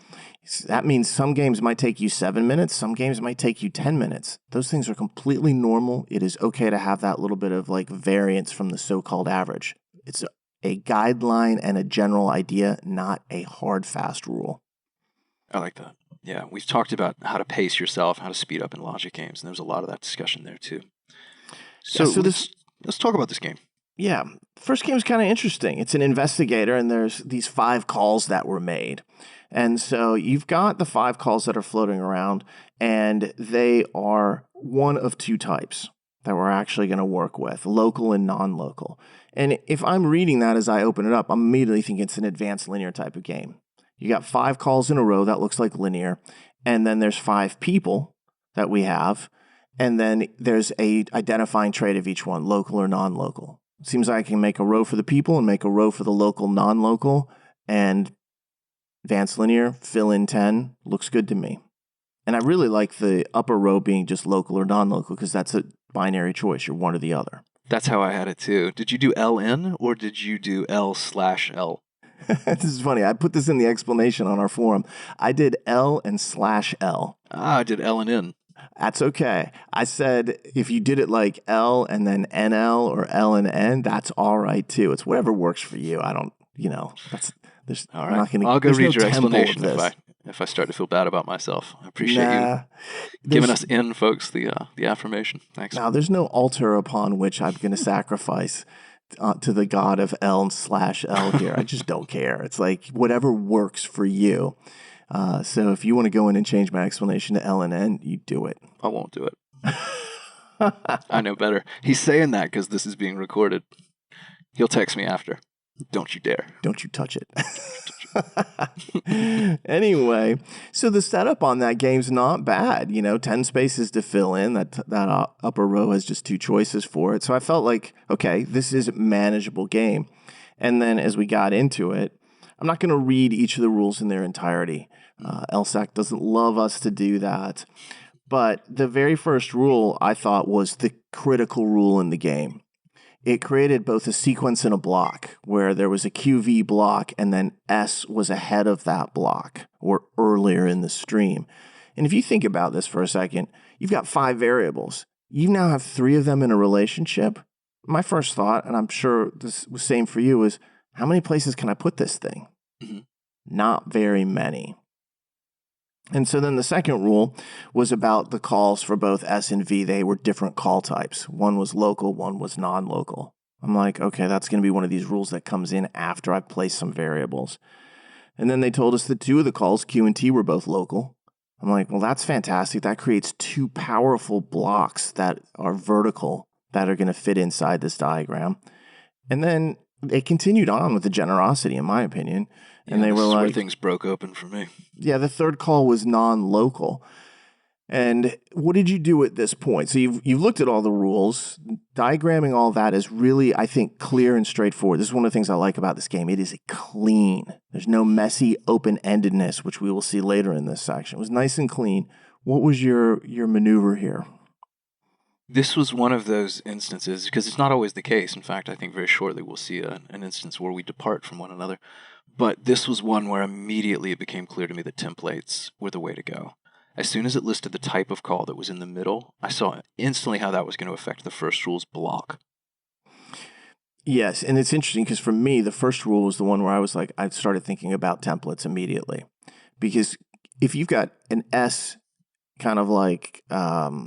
that means some games might take you 7 minutes. Some games might take you 10 minutes. Those things are completely normal. It is okay to have that little bit of variance from the so-called average. It's a guideline and a general idea, not a hard, fast rule. I like that. Yeah, we've talked about how to pace yourself, how to speed up in logic games, and there's a lot of that discussion there too. So let's talk about this game. Yeah, first game is kind of interesting. It's an investigator, and there's these 5 calls that were made. And so you've got the 5 calls that are floating around, and they are one of 2 types that we're actually going to work with, local and non-local. And if I'm reading that as I open it up, I'm immediately thinking it's an advanced linear type of game. You got 5 calls in a row, that looks like linear, and then there's 5 people that we have, and then there's a identifying trait of each one, local or non-local. It seems like I can make a row for the people and make a row for the local, non-local, and advanced linear, fill in 10, looks good to me. And I really like the upper row being just local or non-local because that's a binary choice. You're one or the other. That's how I had it too. Did you do LN or did you do L/L? This is funny. I put this in the explanation on our forum. I did L and /L. I did L and N. That's okay. I said if you did it like L and then NL or L and N, that's all right too. It's whatever works for you. I don't, there's all right. I'm not gonna, I'll go read no your explanation if I start to feel bad about myself. I appreciate you giving us in, folks, the affirmation. Thanks. Now, there's no altar upon which I'm going to sacrifice to the god of L/L here. I just don't care. It's like whatever works for you. So if you want to go in and change my explanation to L and N, you do it. I won't do it. I know better. He's saying that because this is being recorded. He'll text me after. Don't you dare. Don't you touch it. Anyway, so the setup on that game's not bad. 10 spaces to fill in. That upper row has just 2 choices for it. So I felt like, okay, this is a manageable game. And then as we got into it, I'm not going to read each of the rules in their entirety. LSAC doesn't love us to do that. But the very first rule, I thought, was the critical rule in the game. It created both a sequence and a block, where there was a QV block and then S was ahead of that block, or earlier in the stream. And if you think about this for a second, you've got 5 variables. You now have 3 of them in a relationship. My first thought, and I'm sure this was same for you, is how many places can I put this thing? Mm-hmm. Not very many. And so then the second rule was about the calls for both S and V. They were different call types. One was local, one was non-local. I'm like, okay, that's going to be one of these rules that comes in after I've placed some variables. And then they told us that 2 of the calls, Q and T, were both local. I'm like, well, that's fantastic. That creates 2 powerful blocks that are vertical that are going to fit inside this diagram. And then they continued on with the generosity, in my opinion. And they were like, where things broke open for me. Yeah, the third call was non-local. And what did you do at this point? So you've looked at all the rules. Diagramming all that is really, I think, clear and straightforward. This is one of the things I like about this game. It is clean. There's no messy open-endedness, which we will see later in this section. It was nice and clean. What was your maneuver here? This was one of those instances, because it's not always the case. In fact, I think very shortly we'll see an instance where we depart from one another. But this was one where immediately it became clear to me that templates were the way to go. As soon as it listed the type of call that was in the middle, I saw instantly how that was going to affect the first rule's block. Yes, and it's interesting because for me, the first rule was the one where I started thinking about templates immediately. Because if you've got an S kind of like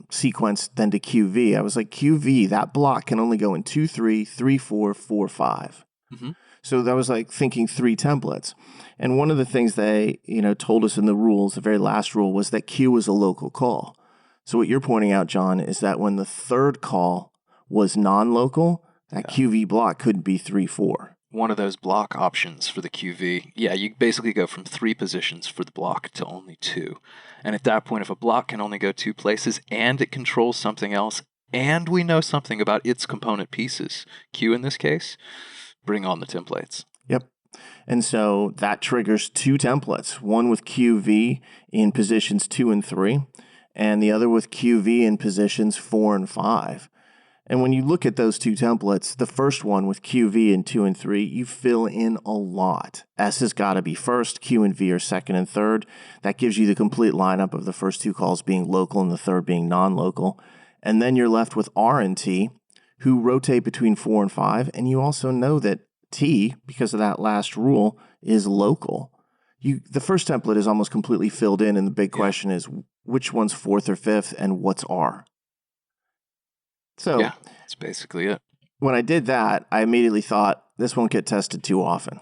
sequence then to QV, I was like, QV, that block can only go in 2, 3, 3, 4, 4, 5. Mm-hmm. So that was like thinking 3 templates. And one of the things they, told us in the rules, the very last rule, was that Q was a local call. So what you're pointing out, John, is that when the third call was non-local, that QV block couldn't be 3, 4. One of those block options for the QV, you basically go from 3 positions for the block to only 2. And at that point, if a block can only go 2 places and it controls something else, and we know something about its component pieces, Q in this case, bring on the templates. Yep. And so that triggers 2 templates, one with QV in positions 2 and 3, and the other with QV in positions 4 and 5. And when you look at those 2 templates, the first one with QV in 2 and 3, you fill in a lot. S has got to be first, Q and V are second and third. That gives you the complete lineup of the first 2 calls being local and the third being non-local. And then you're left with R and T, who rotate between 4 and 5, and you also know that T, because of that last rule, is local. The first template is almost completely filled in, and the big question is which one's 4th or 5th, and what's R? So that's basically it. When I did that, I immediately thought, this won't get tested too often.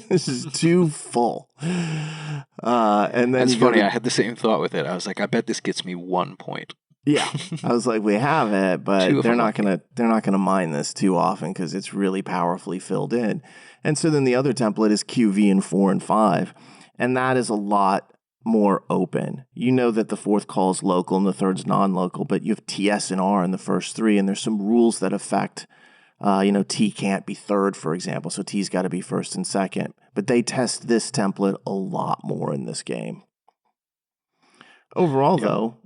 This is too full. And then it's funny, I had the same thought with it. I was like, I bet this gets me 1 point. Yeah, I was like, we have it, but they're not gonna mine this too often because it's really powerfully filled in. And so then the other template is QV in 4 and 5, and that is a lot more open. You know that the 4th call is local and the 3rd's non-local, but you have TS and R in the first 3, and there's some rules that affect. T can't be 3rd, for example, so T's got to be 1st and 2nd. But they test this template a lot more in this game. Overall, though.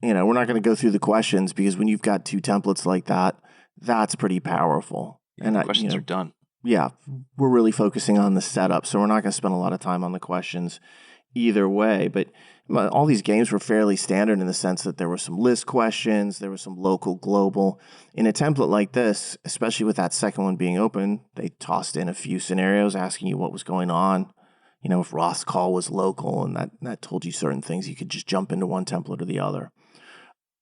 We're not going to go through the questions because when you've got 2 templates like that, that's pretty powerful. And the questions are done. Yeah, we're really focusing on the setup, so we're not going to spend a lot of time on the questions either way. But all these games were fairly standard in the sense that there were some list questions, there was some local, global. In a template like this, especially with that second one being open, they tossed in a few scenarios asking you what was going on. If Ross call was local and that told you certain things, you could just jump into one template or the other.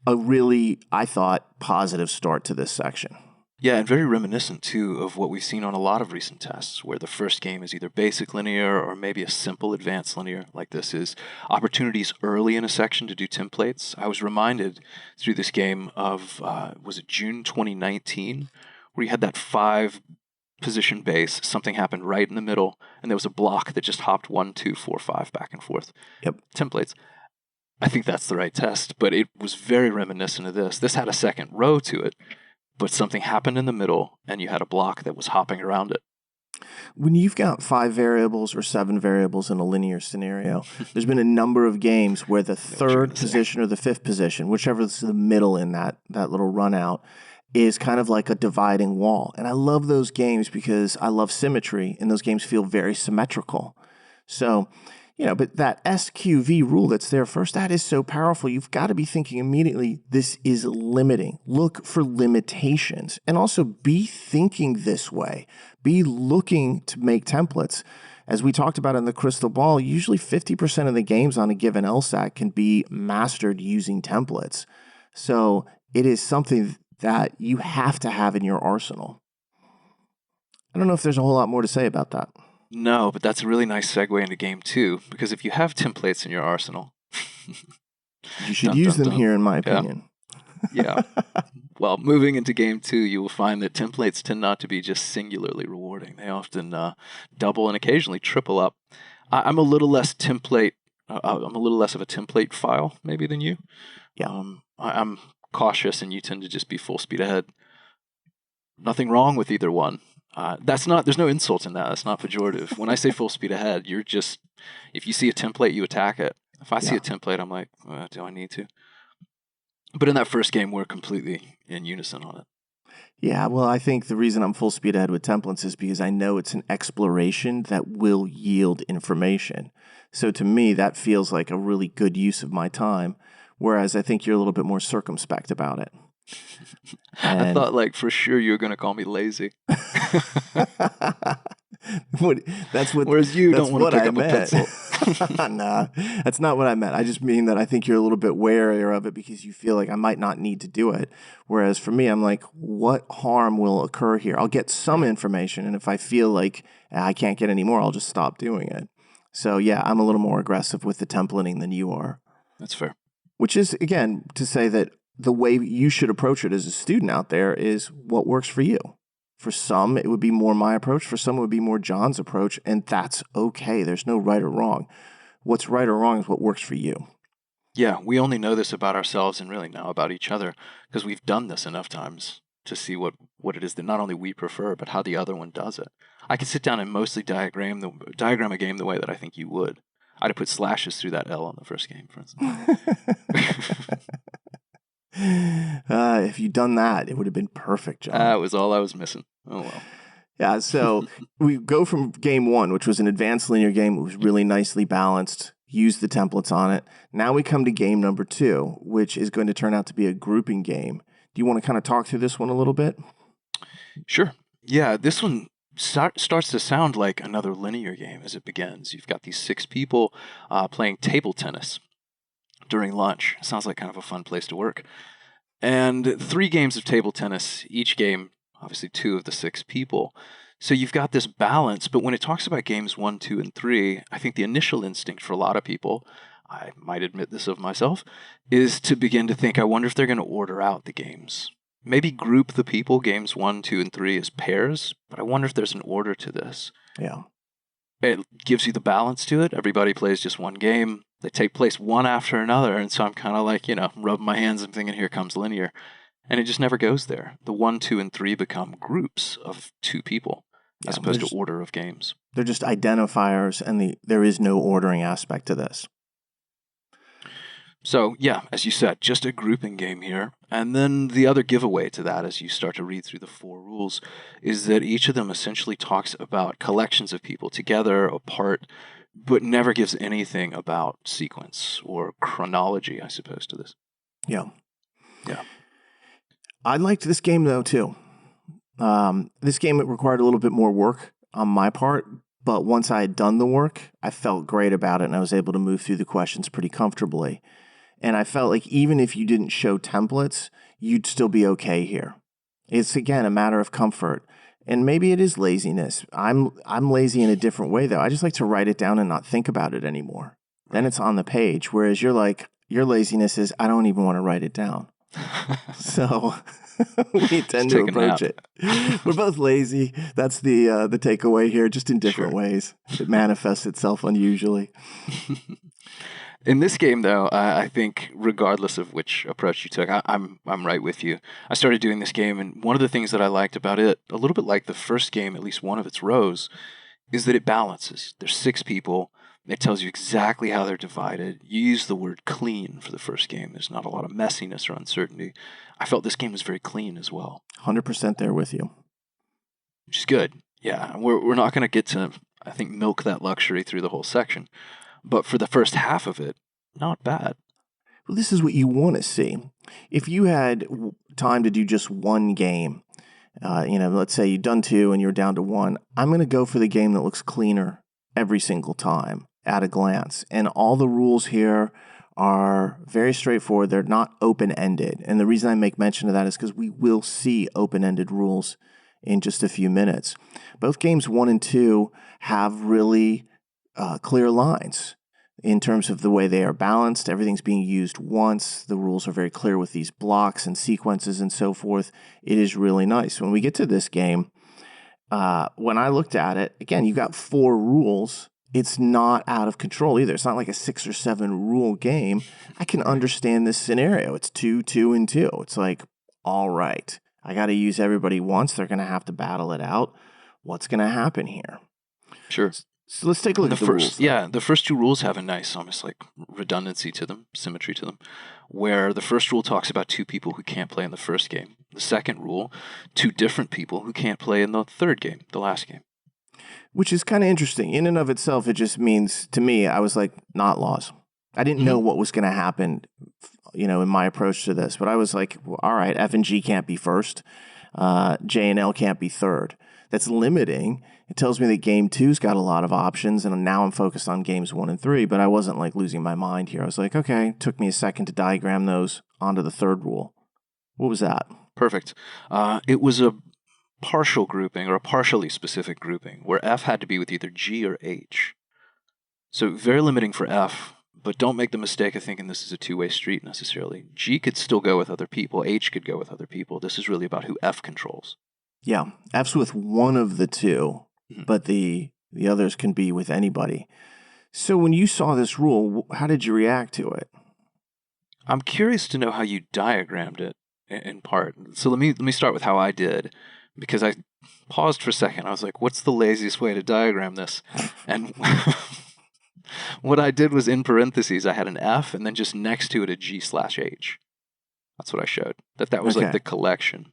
A really, I thought, positive start to this section. Yeah, and very reminiscent too of what we've seen on a lot of recent tests, where the first game is either basic linear or maybe a simple advanced linear, like this is. Opportunities early in a section to do templates. I was reminded through this game of, was it June 2019, where you had that 5 position base, something happened right in the middle, and there was a block that just hopped 1, 2, 4, 5 back and forth. Yep. Templates. I think that's the right test, but it was very reminiscent of this. This had a second row to it, but something happened in the middle and you had a block that was hopping around it. When you've got 5 variables or 7 variables in a linear scenario, there's been a number of games where the third position or the 5th position, whichever is the middle in that little run out, is kind of like a dividing wall. And I love those games because I love symmetry, and those games feel very symmetrical. So, but that SQV rule that's there first, that is so powerful. You've got to be thinking immediately, this is limiting. Look for limitations. And also be thinking this way. Be looking to make templates. As we talked about in the crystal ball, usually 50% of the games on a given LSAC can be mastered using templates. So it is something that you have to have in your arsenal. I don't know if there's a whole lot more to say about that. No, but that's a really nice segue into game 2, because if you have templates in your arsenal, you should use them here, in my opinion. Yeah. Well, moving into game 2, you will find that templates tend not to be just singularly rewarding. They often double and occasionally triple up. I'm a little less template. I'm a little less of a template file maybe than you. Yeah. I'm cautious, and you tend to just be full speed ahead. Nothing wrong with either one. There's no insult in that. That's not pejorative. When I say full speed ahead, you're just, if you see a template, you attack it. If I see a template, I'm like, do I need to? But in that first game, we're completely in unison on it. Yeah, well, I think the reason I'm full speed ahead with templates is because I know it's an exploration that will yield information. So to me, that feels like a really good use of my time, whereas I think you're a little bit more circumspect about it. I thought, like, for sure you were going to call me lazy. Whereas you don't want to pick up a pencil. Nah, that's not what I meant. I just mean that I think you're a little bit warier of it because you feel like I might not need to do it. Whereas for me, I'm like, what harm will occur here? I'll get some information, and if I feel like I can't get any more, I'll just stop doing it. So yeah, I'm a little more aggressive with the templating than you are. That's fair. Which is, again, to say that the way you should approach it as a student out there is what works for you. For some, it would be more my approach. For some, it would be more John's approach, and that's okay. There's no right or wrong. What's right or wrong is what works for you. Yeah, we only know this about ourselves and really now about each other because we've done this enough times to see what it is that not only we prefer, but how the other one does it. I could sit down and mostly diagram a game the way that I think you would. I'd have put slashes through that L on the first game, for instance. If you'd done that, it would have been perfect, John. That was all I was missing. Oh, well. Yeah, so we go from game 1, which was an advanced linear game. It was really nicely balanced, used the templates on it. Now we come to game number 2, which is going to turn out to be a grouping game. Do you want to kind of talk through this one a little bit? Sure. Yeah, this one starts to sound like another linear game as it begins. You've got these 6 people playing table tennis during lunch. Sounds like kind of a fun place to work. And 3 games of table tennis, each game, obviously 2 of the 6 people. So you've got this balance, but when it talks about games 1, 2, and 3, I think the initial instinct for a lot of people, I might admit this of myself, is to begin to think, I wonder if they're going to order out the games. Maybe group the people, games 1, 2, and 3 as pairs, but I wonder if there's an order to this. Yeah. It gives you the balance to it. Everybody plays just one game. They take place one after another, and so I'm kind of like, rubbing my hands and thinking, here comes linear. And it just never goes there. The 1, 2, and 3 become groups of 2 people as opposed to order of games. They're just identifiers, and there is no ordering aspect to this. So, yeah, as you said, just a grouping game here. And then the other giveaway to that, as you start to read through the 4 rules, is that each of them essentially talks about collections of people together, apart, but never gives anything about sequence or chronology, I suppose, to this. Yeah. Yeah. I liked this game, though, too. This game required a little bit more work on my part, but once I had done the work, I felt great about it, and I was able to move through the questions pretty comfortably. And I felt like even if you didn't show templates, you'd still be okay here. It's, again, a matter of comfort. And maybe it is laziness. I'm lazy in a different way, though. I just like to write it down and not think about it anymore. Then it's on the page. Whereas you're like, your laziness is, I don't even want to write it down. So we tend to approach it. We're both lazy. That's the takeaway here, just in different ways. It manifests itself unusually. In this game, though, I think regardless of which approach you took, I'm right with you. I started doing this game, and one of the things that I liked about it, a little bit like the first game, at least one of its rows, is that it balances. There's 6 people. It tells you exactly how they're divided. You use the word clean for the first game. There's not a lot of messiness or uncertainty. I felt this game was very clean as well. 100% there with you. Which is good. Yeah, we're not going to get to, I think, milk that luxury through the whole section. But for the first half of it, not bad. Well, this is what you want to see. If you had time to do just one game, let's say you've done 2 and you're down to 1, I'm going to go for the game that looks cleaner every single time at a glance. And all the rules here are very straightforward. They're not open-ended. And the reason I make mention of that is because we will see open-ended rules in just a few minutes. Both games 1 and 2 have really clear lines in terms of the way they are balanced. Everything's being used once. The rules are very clear with these blocks and sequences and so forth. It is really nice. When we get to this game, when I looked at it, again, you got 4 rules. It's not out of control either. It's not like a 6 or 7 rule game. I can understand this scenario. It's 2, 2, and 2. It's like, all right, I got to use everybody once. They're going to have to battle it out. What's going to happen here? Sure. So let's take a look at the rules. Yeah, the first 2 rules have a nice, almost like redundancy to them, symmetry to them, where the first rule talks about 2 people who can't play in the first game. The second rule, 2 different people who can't play in the third game, the last game. Which is kind of interesting. In and of itself, it just means, to me, I was like, not laws. I didn't know what was going to happen, in my approach to this. But I was like, well, all right, F and G can't be first. J and L can't be third. That's limiting. It tells me that game 2's got a lot of options, and now I'm focused on games 1 and 3, but I wasn't like losing my mind here. I was like, okay, it took me a second to diagram those onto the third rule. What was that? Perfect. It was a partial grouping or a partially specific grouping where F had to be with either G or H. So very limiting for F, but don't make the mistake of thinking this is a two-way street necessarily. G could still go with other people. H could go with other people. This is really about who F controls. Yeah, F's with one of the 2, but the others can be with anybody. So when you saw this rule, how did you react to it? I'm curious to know how you diagrammed it in part. So let me start with how I did, because I paused for a second. I was like, what's the laziest way to diagram this? And what I did was in parentheses, I had an F and then just next to it a G/H. That's what I showed. That was like the collection.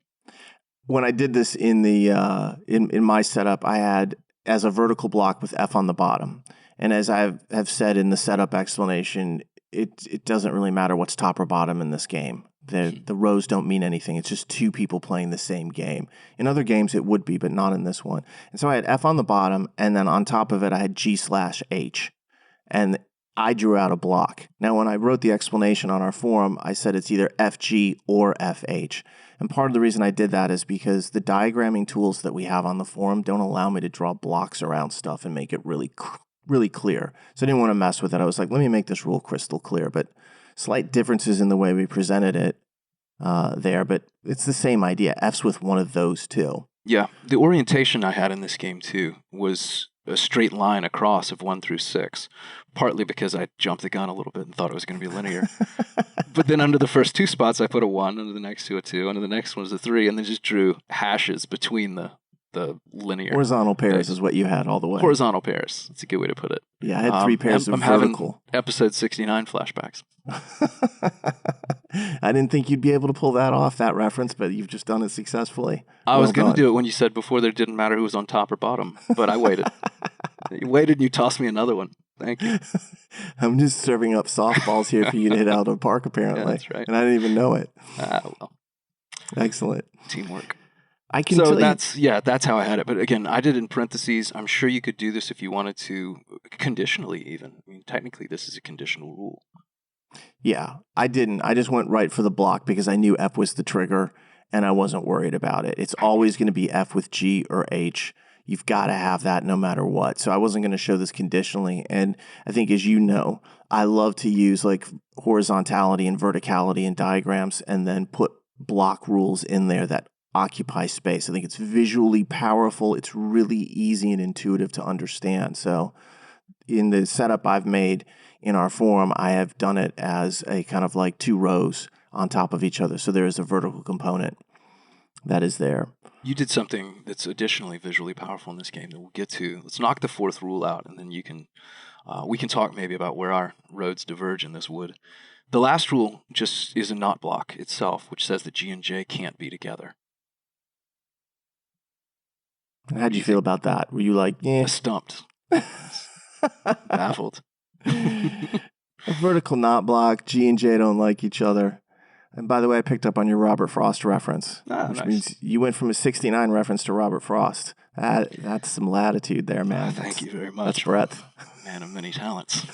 When I did this in the in my setup, I had as a vertical block with F on the bottom. And as I have said in the setup explanation, it doesn't really matter what's top or bottom in this game. The rows don't mean anything. It's just 2 people playing the same game. In other games, it would be, but not in this one. And so I had F on the bottom, and then on top of it, I had G/H. And I drew out a block. Now, when I wrote the explanation on our forum, I said it's either FG or FH. And part of the reason I did that is because the diagramming tools that we have on the forum don't allow me to draw blocks around stuff and make it really clear. So I didn't want to mess with it. I was like, let me make this rule crystal clear. But slight differences in the way we presented it there, but it's the same idea. F's with one of those 2. Yeah, the orientation I had in this game too was a straight line across of 1 through 6, partly because I jumped the gun a little bit and thought it was going to be linear. But then under the first 2 spots, I put a 1, under the next 2 a 2, under the next one was a 3, and then just drew hashes between the linear. Horizontal pairs is what you had all the way. Horizontal pairs. That's a good way to put it. Yeah, I had 3 pairs of vertical. Having episode 69 flashbacks. I didn't think you'd be able to pull that off, that reference, but you've just done it successfully. I was going to do it when you said before that it didn't matter who was on top or bottom, but I waited. You waited and you tossed me another one. Thank you. I'm just serving up softballs here for you to hit out of the park, apparently. Yeah, that's right. And I didn't even know it. Well. Excellent. Teamwork. I can so tell that's how I had it. But again, I did it in parentheses. I'm sure you could do this if you wanted to, conditionally even. I mean, technically, this is a conditional rule. Yeah, I didn't. I just went right for the block because I knew F was the trigger. and I wasn't worried about it. It's always going to be F with G or H. You've got to have that no matter what. So I wasn't going to show this conditionally. And I think, as you know, I love to use like horizontality and verticality in diagrams and then put block rules in there that occupy space. I think it's visually powerful. It's really easy and intuitive to understand. So in the setup I've made in our form, I have done it as a kind of like 2 rows on top of each other. So there is a vertical component that is there. You did something that's additionally visually powerful in this game that we'll get to. Let's knock the 4th rule out, and then we can talk maybe about where our roads diverge in this wood. The last rule just is a not block itself, which says that G and J can't be together. How do you feel about that? Were you like, Stumped. Baffled. A vertical not block, G and J don't like each other. And by the way, I picked up on your Robert Frost reference, which nice. means you went from a 69 reference to Robert Frost. That's some latitude there, man. Thank you very much. That's breadth. Man of many talents.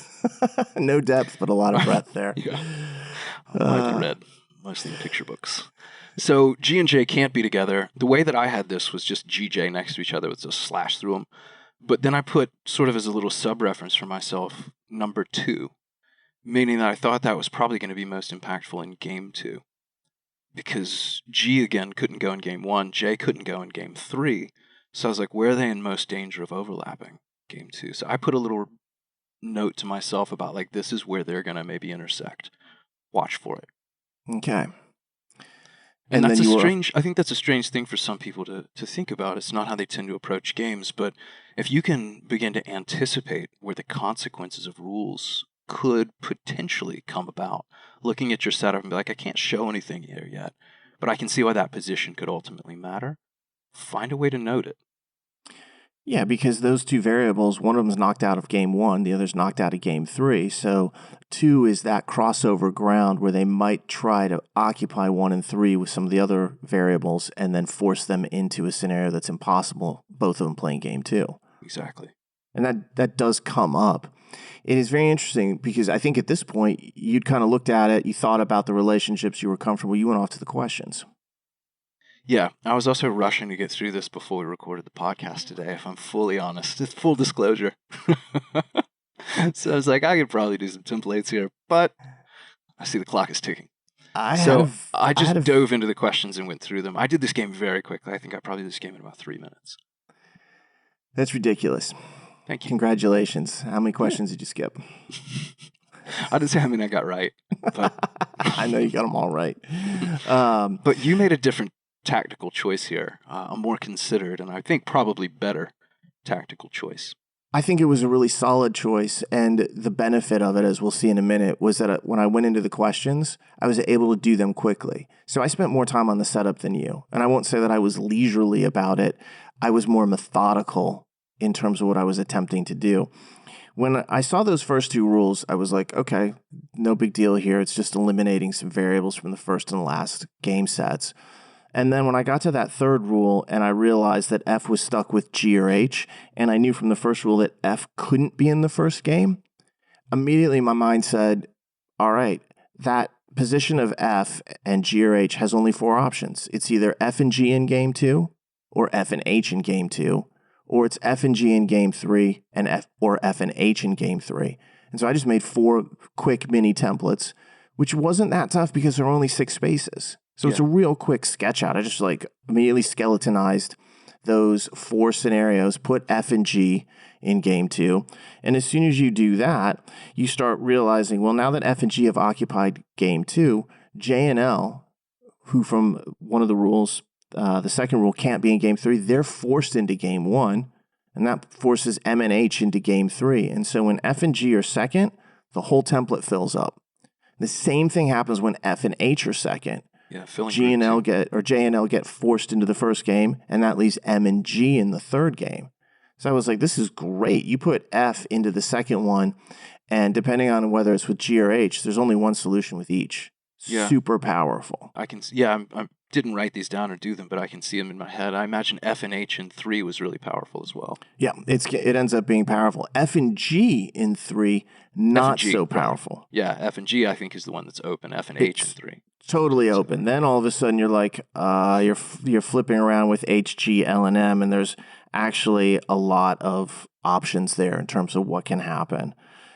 No depth, but a lot of breadth there. Yeah. I like the red, mostly in picture books. So G and J can't be together. The way that I had this was just GJ next to each other with a slash through them. But then I put, sort of as a little sub-reference for myself, number 2. Meaning that I thought that was probably going to be most impactful in game 2. Because G, again, couldn't go in game 1. J couldn't go in game 3. So I was like, where are they in most danger of overlapping game 2? So I put a little note to myself about, like, this is where they're going to maybe intersect. Watch for it. Okay. And that's I think that's a strange thing for some people to think about. It's not how they tend to approach games. But if you can begin to anticipate where the consequences of rules could potentially come about, looking at your setup and be like, I can't show anything here yet, but I can see why that position could ultimately matter. Find a way to note it. Yeah, because those 2 variables, one of them's knocked out of game 1, the other's knocked out of game 3. So 2 is that crossover ground where they might try to occupy 1 and 3 with some of the other variables and then force them into a scenario that's impossible, both of them playing game 2. Exactly. And that does come up. It is very interesting because I think at this point, you'd kind of looked at it, you thought about the relationships, you were comfortable, you went off to the questions. Yeah, I was also rushing to get through this before we recorded the podcast today, if I'm fully honest. It's full disclosure. So I was like, I could probably do some templates here, but I see the clock is ticking. I just dove into the questions and went through them. I did this game very quickly. I think I probably did this game in about 3 minutes. That's ridiculous. Thank you. Congratulations. How many questions did you skip? I didn't say how many I got right. But I know you got them all right. But you made a different tactical choice here, a more considered and I think probably better tactical choice. I think it was a really solid choice, and the benefit of it, as we'll see in a minute, was that when I went into the questions, I was able to do them quickly. So I spent more time on the setup than you, and I won't say that I was leisurely about it. I was more methodical in terms of what I was attempting to do. When I saw those first 2 rules, I was like, okay, no big deal here. It's just eliminating some variables from the first and last game sets. And then when I got to that 3rd rule and I realized that F was stuck with G or H, and I knew from the first rule that F couldn't be in the first game, immediately my mind said, all right, that position of F and G or H has only 4 options. It's either F and G in game 2, or F and H in game 2, or it's F and G in game 3, and F and H in game 3. And so I just made 4 quick mini templates, which wasn't that tough because there are only 6 spaces. So it's a real quick sketch out. I just immediately skeletonized those 4 scenarios, put F and G in game 2. And as soon as you do that, you start realizing, well, now that F and G have occupied game 2, J and L, who from one of the rules, the second rule can't be in game 3, they're forced into game 1. And that forces M and H into game 3. And so when F and G are second, the whole template fills up. The same thing happens when F and H are second. Yeah, J and L get forced into the first game, and that leaves M and G in the 3rd game. So I was like, this is great. You put F into the second one, and depending on whether it's with G or H, there's only one solution with each. Yeah. Super powerful. I didn't write these down or do them, but I can see them in my head. I imagine F and H in 3 was really powerful as well. Yeah, it ends up being powerful. F and G in 3, not so powerful. Yeah, F and G I think is the one that's open. F and H in 3. totally open. Then all of a sudden you're like, you're flipping around with H, G, L, and M, and there's actually a lot of options there in terms of what can happen.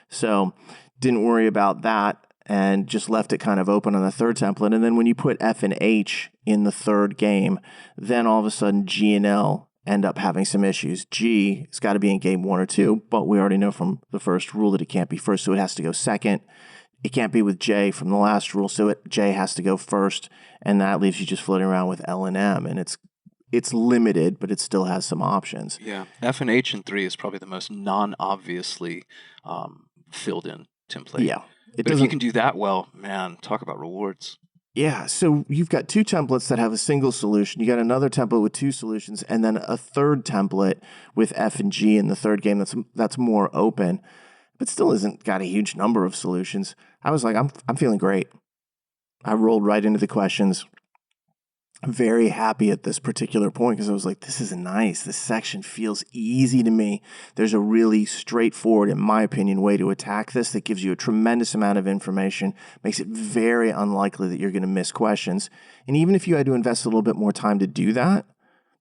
So didn't worry about that and just left it kind of open on the third template. And then when you put F and H in the third game, then all of a sudden G and L end up having some issues. G has got to be in game 1 or 2, but we already know from the first rule that it can't be first, so it has to go second. It can't be with J from the last rule, so J has to go first, and that leaves you just floating around with L and M, and it's limited, but it still has some options. Yeah, F and H in 3 is probably the most non-obviously filled in template. Yeah. But if you can do that well, man, talk about rewards. Yeah, so you've got 2 templates that have a single solution. You got another template with 2 solutions, and then a third template with F and G in the third game that's more open, but still isn't got a huge number of solutions. I was like, I'm feeling great. I rolled right into the questions. Very happy at this particular point because I was like, this is nice. This section feels easy to me. There's a really straightforward, in my opinion, way to attack this that gives you a tremendous amount of information, makes it very unlikely that you're going to miss questions. And even if you had to invest a little bit more time to do that,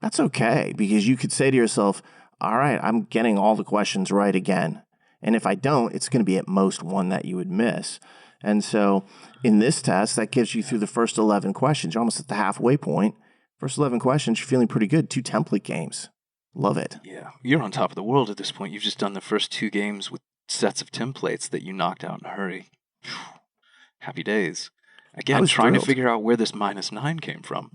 that's okay, because you could say to yourself, all right, I'm getting all the questions right again. And if I don't, it's going to be at most one that you would miss. And so in this test, that gives you through the first 11 questions. You're almost at the halfway point. First 11 questions, you're feeling pretty good. 2 template games. Love it. Yeah, you're on top of the world at this point. You've just done the first 2 games with sets of templates that you knocked out in a hurry. Happy days. Again, trying to figure out where this -9 came from.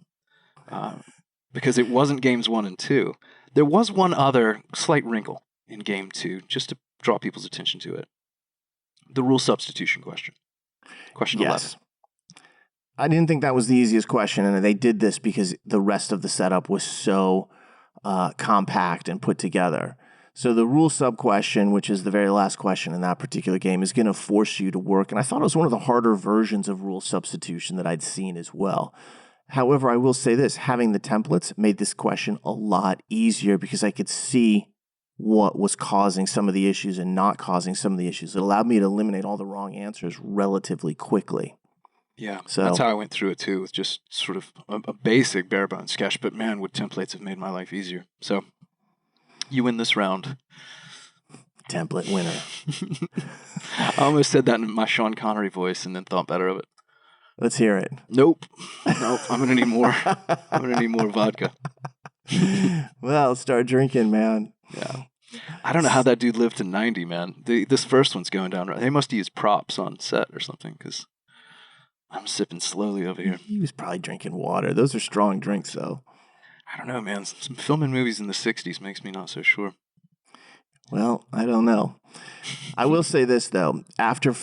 Because it wasn't games 1 and 2. There was one other slight wrinkle in game 2, just to draw people's attention to it. The rule substitution question. Question 11. I didn't think that was the easiest question, and they did this because the rest of the setup was so compact and put together. So the rule sub question, which is the very last question in that particular game, is going to force you to work. And I thought it was one of the harder versions of rule substitution that I'd seen as well. However, I will say this, having the templates made this question a lot easier because I could see what was causing some of the issues and not causing some of the issues. It allowed me to eliminate all the wrong answers relatively quickly. Yeah, so that's how I went through it too, with just sort of a basic bare bones sketch. But man, would templates have made my life easier. So you win this round. Template winner. I almost said that in my Sean Connery voice and then thought better of it. Let's hear it. Nope. I'm going to need more. I'm going to need more vodka. Well, start drinking, man. Yeah. I don't know how that dude lived to 90, man. This first one's going down right. They must use props on set or something, because I'm sipping slowly over here. He was probably drinking water. Those are strong drinks, though. I don't know, man. Some filming movies in the 60s makes me not so sure. Well, I don't know. I will say this, though. After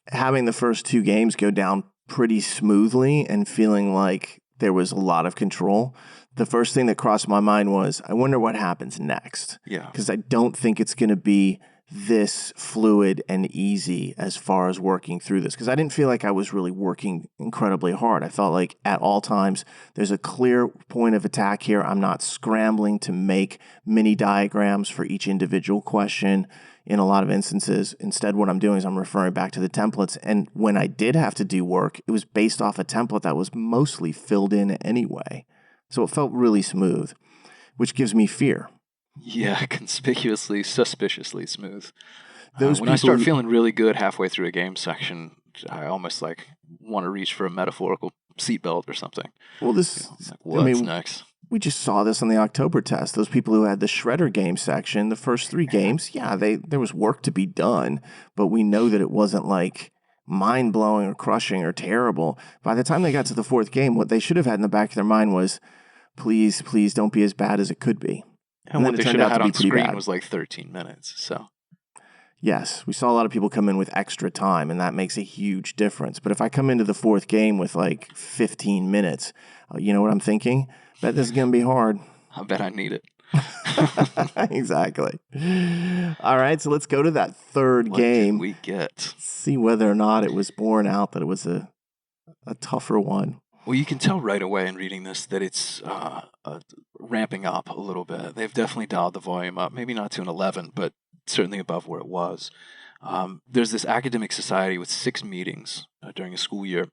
having the first 2 games go down pretty smoothly and feeling like there was a lot of control, the first thing that crossed my mind was, I wonder what happens next. Yeah. Because I don't think it's going to be this fluid and easy as far as working through this. Because I didn't feel like I was really working incredibly hard. I felt like at all times, there's a clear point of attack here. I'm not scrambling to make mini diagrams for each individual question in a lot of instances. Instead, what I'm doing is I'm referring back to the templates. And when I did have to do work, it was based off a template that was mostly filled in anyway. So it felt really smooth, which gives me fear. Yeah, conspicuously, suspiciously smooth. When I start feeling really good halfway through a game section, I almost like want to reach for a metaphorical seatbelt or something. Well, this, like, what's next? We just saw this on the October test. Those people who had the shredder game section, the first 3 games, there was work to be done, but we know that it wasn't like mind-blowing or crushing or terrible. By the time they got to the 4th game, what they should have had in the back of their mind was, please, please don't be as bad as it could be. And what they should have had on screen was like 13 minutes. So, yes, we saw a lot of people come in with extra time, and that makes a huge difference. But if I come into the 4th game with like 15 minutes, you know what I'm thinking? Bet this is going to be hard. I bet I need it. Exactly. All right, so let's go to that 3rd game. What did we get? See whether or not it was borne out that it was a tougher one. Well, you can tell right away in reading this that it's ramping up a little bit. They've definitely dialed the volume up, maybe not to an 11, but certainly above where it was. There's this academic society with 6 meetings during a school year,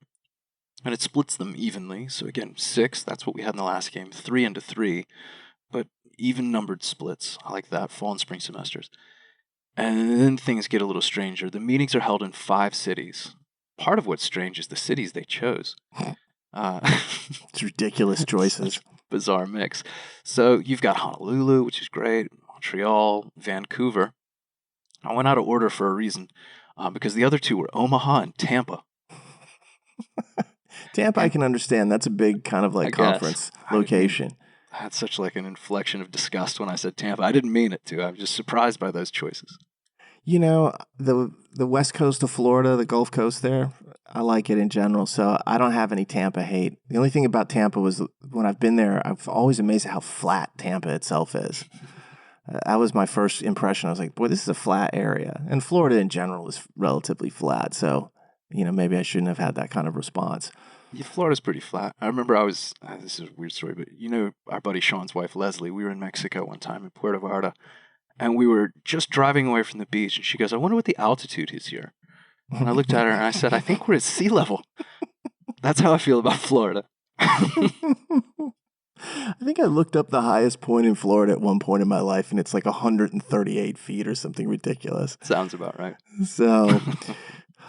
And it splits them evenly. So again, 6, that's what we had in the last game, 3 into 3, but even numbered splits. I like that, fall and spring semesters. And then things get a little stranger. The meetings are held in 5 cities. Part of what's strange is the cities they chose. It's ridiculous choices. Bizarre mix. So you've got Honolulu, which is great, Montreal, Vancouver. I went out of order for a reason, because the other 2 were Omaha and Tampa. Tampa, I can understand. That's a big kind of like conference location. I had such like an inflection of disgust when I said Tampa. I didn't mean it to. I'm just surprised by those choices. You know, the west coast of Florida, the Gulf Coast there, I like it in general. So I don't have any Tampa hate. The only thing about Tampa was when I've been there, I've always amazed at how flat Tampa itself is. That was my first impression. I was like, boy, this is a flat area. And Florida in general is relatively flat. So, maybe I shouldn't have had that kind of response. Yeah, Florida's pretty flat. I remember this is a weird story, but our buddy Sean's wife, Leslie, we were in Mexico one time in Puerto Vallarta, and we were just driving away from the beach, and she goes, I wonder what the altitude is here. And I looked at her and I said, I think we're at sea level. That's how I feel about Florida. I think I looked up the highest point in Florida at one point in my life, and it's like 138 feet or something ridiculous. Sounds about right. So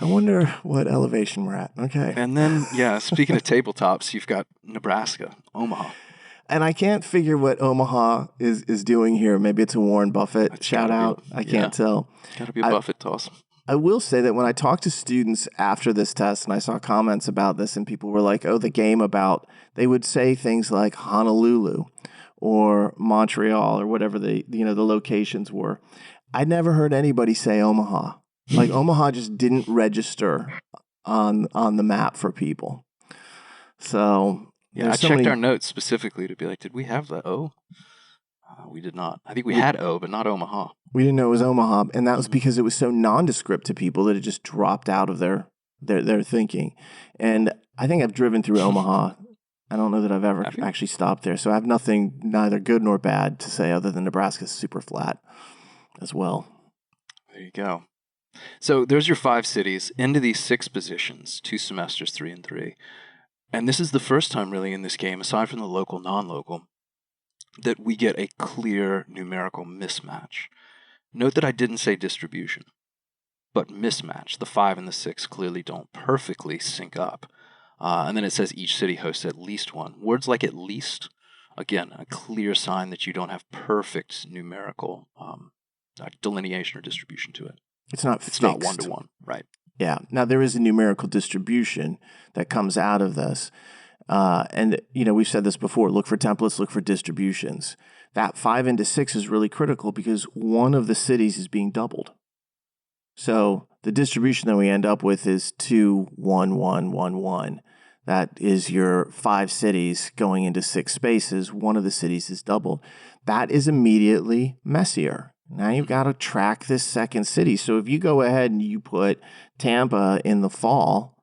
I wonder what elevation we're at. Okay. And then, speaking of tabletops, you've got Nebraska, Omaha. And I can't figure what Omaha is doing here. Maybe it's a Warren Buffett shout out. I can't tell. Got to be a Buffett toss. I will say that when I talked to students after this test and I saw comments about this and people were like, the game about, they would say things like Honolulu or Montreal or whatever the locations were. I never heard anybody say Omaha. Like Omaha just didn't register on the map for people. So I checked our notes specifically to be like, did we have the O? We did not. I think we had O, but not Omaha. We didn't know it was Omaha, and that was because it was so nondescript to people that it just dropped out of their thinking. And I think I've driven through Omaha. I don't know that I've ever actually stopped there. So I have nothing, neither good nor bad, to say other than Nebraska's super flat as well. There you go. So there's your 5 cities into these 6 positions, 2 semesters, 3 and 3. And this is the first time really in this game, aside from the local, non-local, that we get a clear numerical mismatch. Note that I didn't say distribution, but mismatch. The 5 and the 6 clearly don't perfectly sync up. And then it says each city hosts at least one. Words like at least, again, a clear sign that you don't have perfect numerical delineation or distribution to it. It's not fixed. It's not one-to-one, right? Yeah. Now, there is a numerical distribution that comes out of this. And, we've said this before, look for templates, look for distributions. That 5 into 6 is really critical because one of the cities is being doubled. So the distribution that we end up with is 2, 1, 1, 1, 1. That is your 5 cities going into 6 spaces. One of the cities is doubled. That is immediately messier. Now you've got to track this second city. So if you go ahead and you put Tampa in the fall,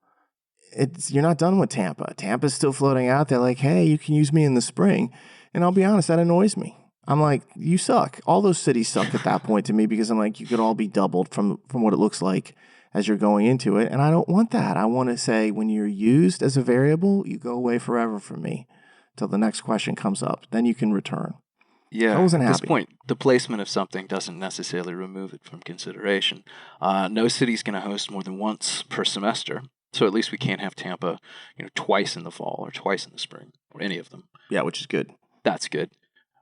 you're not done with Tampa. Tampa's still floating out there like, hey, you can use me in the spring. And I'll be honest, that annoys me. I'm like, you suck. All those cities suck at that point to me because I'm like, you could all be doubled from what it looks like as you're going into it. And I don't want that. I want to say when you're used as a variable, you go away forever from me until the next question comes up. Then you can return. Yeah, I wasn't at happy. this point, the placement of something doesn't necessarily remove it from consideration. No city's going to host more than once per semester. So at least we can't have Tampa, twice in the fall or twice in the spring or any of them. Yeah, which is good. That's good.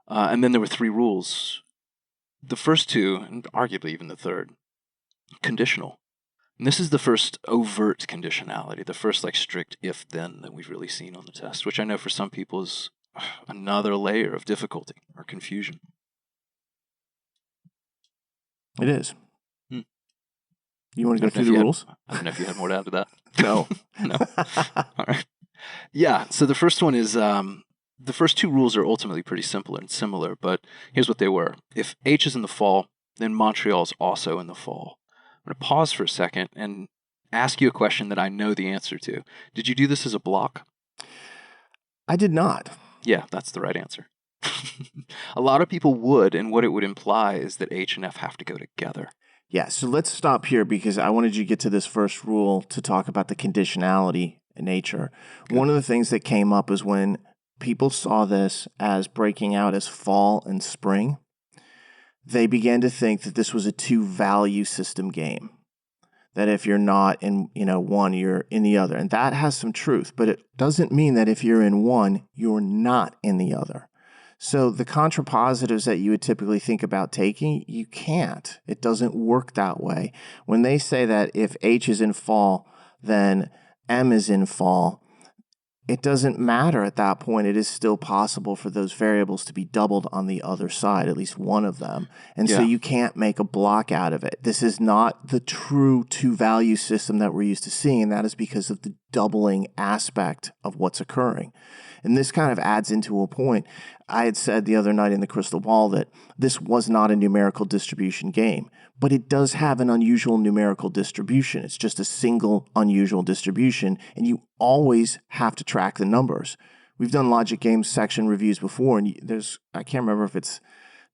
And then there were 3 rules. The first 2, and arguably even the third, conditional. And this is the first overt conditionality, the first strict if-then that we've really seen on the test, which I know for some people is another layer of difficulty or confusion. It is. You want to go through the rules? I don't know if you had more to add to that. No. No. All right. Yeah, so the first one is, the first 2 rules are ultimately pretty simple and similar, but here's what they were. If H is in the fall, then Montreal is also in the fall. I'm going to pause for a second and ask you a question that I know the answer to. Did you do this as a block? I did not. Yeah, that's the right answer. A lot of people would, and what it would imply is that H and F have to go together. Yeah, so let's stop here because I wanted you to get to this first rule to talk about the conditionality nature. Good. One of the things that came up is when people saw this as breaking out as fall and spring, they began to think that this was a two-value system game. That if you're not in one, you're in the other. And that has some truth, but it doesn't mean that if you're in one, you're not in the other. So the contrapositives that you would typically think about taking, you can't. It doesn't work that way. When they say that if H is in fall, then M is in fall, it doesn't matter at that point. It is still possible for those variables to be doubled on the other side, at least one of them. And so you can't make a block out of it. This is not the true two-value system that we're used to seeing, and that is because of the doubling aspect of what's occurring. And this kind of adds into a point. I had said the other night in the Crystal Ball that this was not a numerical distribution game, but it does have an unusual numerical distribution. It's just a single unusual distribution, and you always have to track the numbers. We've done logic games section reviews before, and I can't remember if it's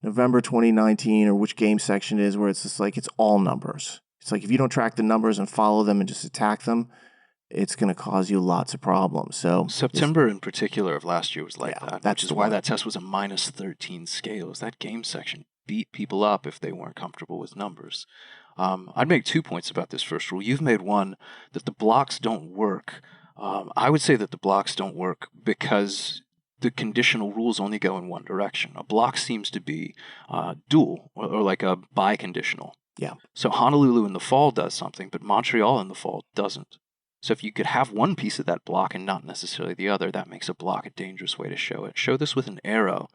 November 2019 or which game section it is, where it's just like it's all numbers. It's like if you don't track the numbers and follow them and just attack them, it's going to cause you lots of problems. So September in particular of last year was like that, that's which is why that test was a minus 13 scale. That game section beat people up if they weren't comfortable with numbers. I'd make 2 points about this first rule. You've made one that the blocks don't work. I would say that the blocks don't work because the conditional rules only go in one direction. A block seems to be dual or like a biconditional. Yeah. So Honolulu in the fall does something, but Montreal in the fall doesn't. So if you could have one piece of that block and not necessarily the other, that makes a block a dangerous way to show it. Show this with an arrow.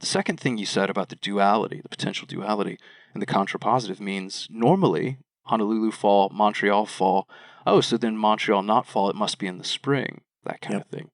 The second thing you said about the duality, the potential duality, and the contrapositive means normally Honolulu fall, Montreal fall. Oh, so then Montreal not fall, it must be in the spring, that kind of thing.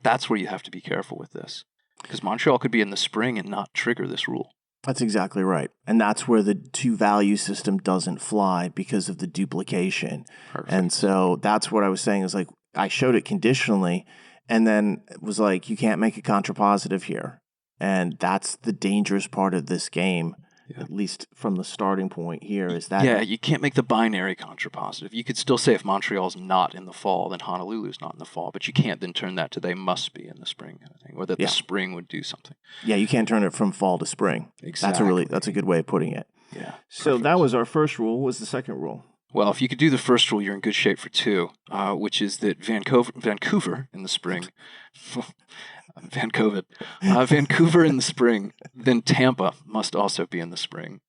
That's where you have to be careful with this, because Montreal could be in the spring and not trigger this rule. That's exactly right. And that's where the two-value system doesn't fly because of the duplication. Perfect. And so that's what I was saying is like I showed it conditionally and then it was like you can't make a contrapositive here. And that's the dangerous part of this game, at least from the starting point here, is that... Yeah, you can't make the binary contrapositive. You could still say if Montreal's not in the fall, then Honolulu's not in the fall, but you can't then turn that to they must be in the spring kind of thing, or that the spring would do something. Yeah, you can't turn it from fall to spring. Exactly. That's a good way of putting it. Yeah. So perfect. that was our first rule. What was the second rule? Well, if you could do the first rule, you're in good shape for two, which is that Vancouver in the spring... Vancouver in the spring, then Tampa must also be in the spring.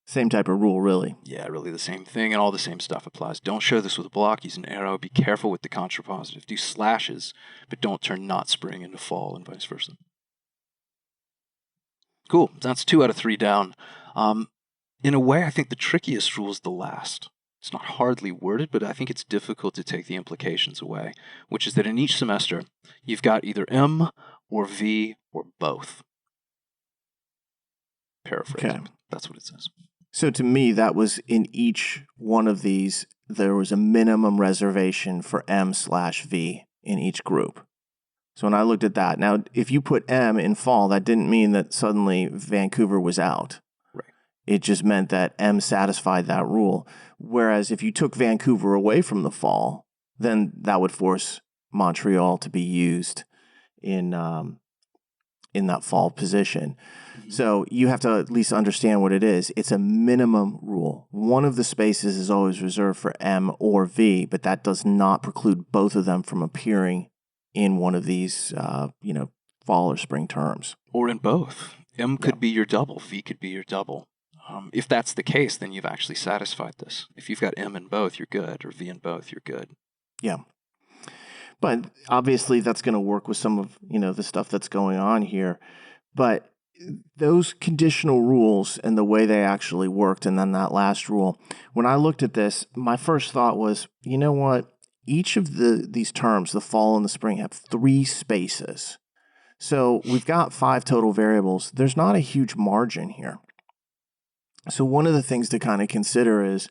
Same type of rule, really. Yeah, really the same thing, and all the same stuff applies. Don't show this with a block, use an arrow, be careful with the contrapositive. Do slashes, but don't turn not spring into fall and vice versa. Cool, that's 2 out of 3 down. In a way, I think the trickiest rule is the last. It's not hardly worded, but I think it's difficult to take the implications away, which is that in each semester, you've got either M or V or both. Paraphrasing. Okay. That's what it says. So to me, that was in each one of these, there was a minimum reservation for M/V in each group. So when I looked at that, now if you put M in fall, that didn't mean that suddenly Vancouver was out. Right. It just meant that M satisfied that rule. Whereas if you took Vancouver away from the fall, then that would force Montreal to be used in that fall position. Mm-hmm. So you have to at least understand what it is. It's a minimum rule. One of the spaces is always reserved for M or V, but that does not preclude both of them from appearing in one of these, fall or spring terms. Or in both. M could be your double. V could be your double. If that's the case, then you've actually satisfied this. If you've got M in both, you're good, or V in both, you're good. Yeah. But obviously that's going to work with some of, the stuff that's going on here. But those conditional rules and the way they actually worked, and then that last rule, when I looked at this, my first thought was, you know what? Each of these terms, the fall and the spring, have 3 spaces. So we've got 5 total variables. There's not a huge margin here. So one of the things to kind of consider is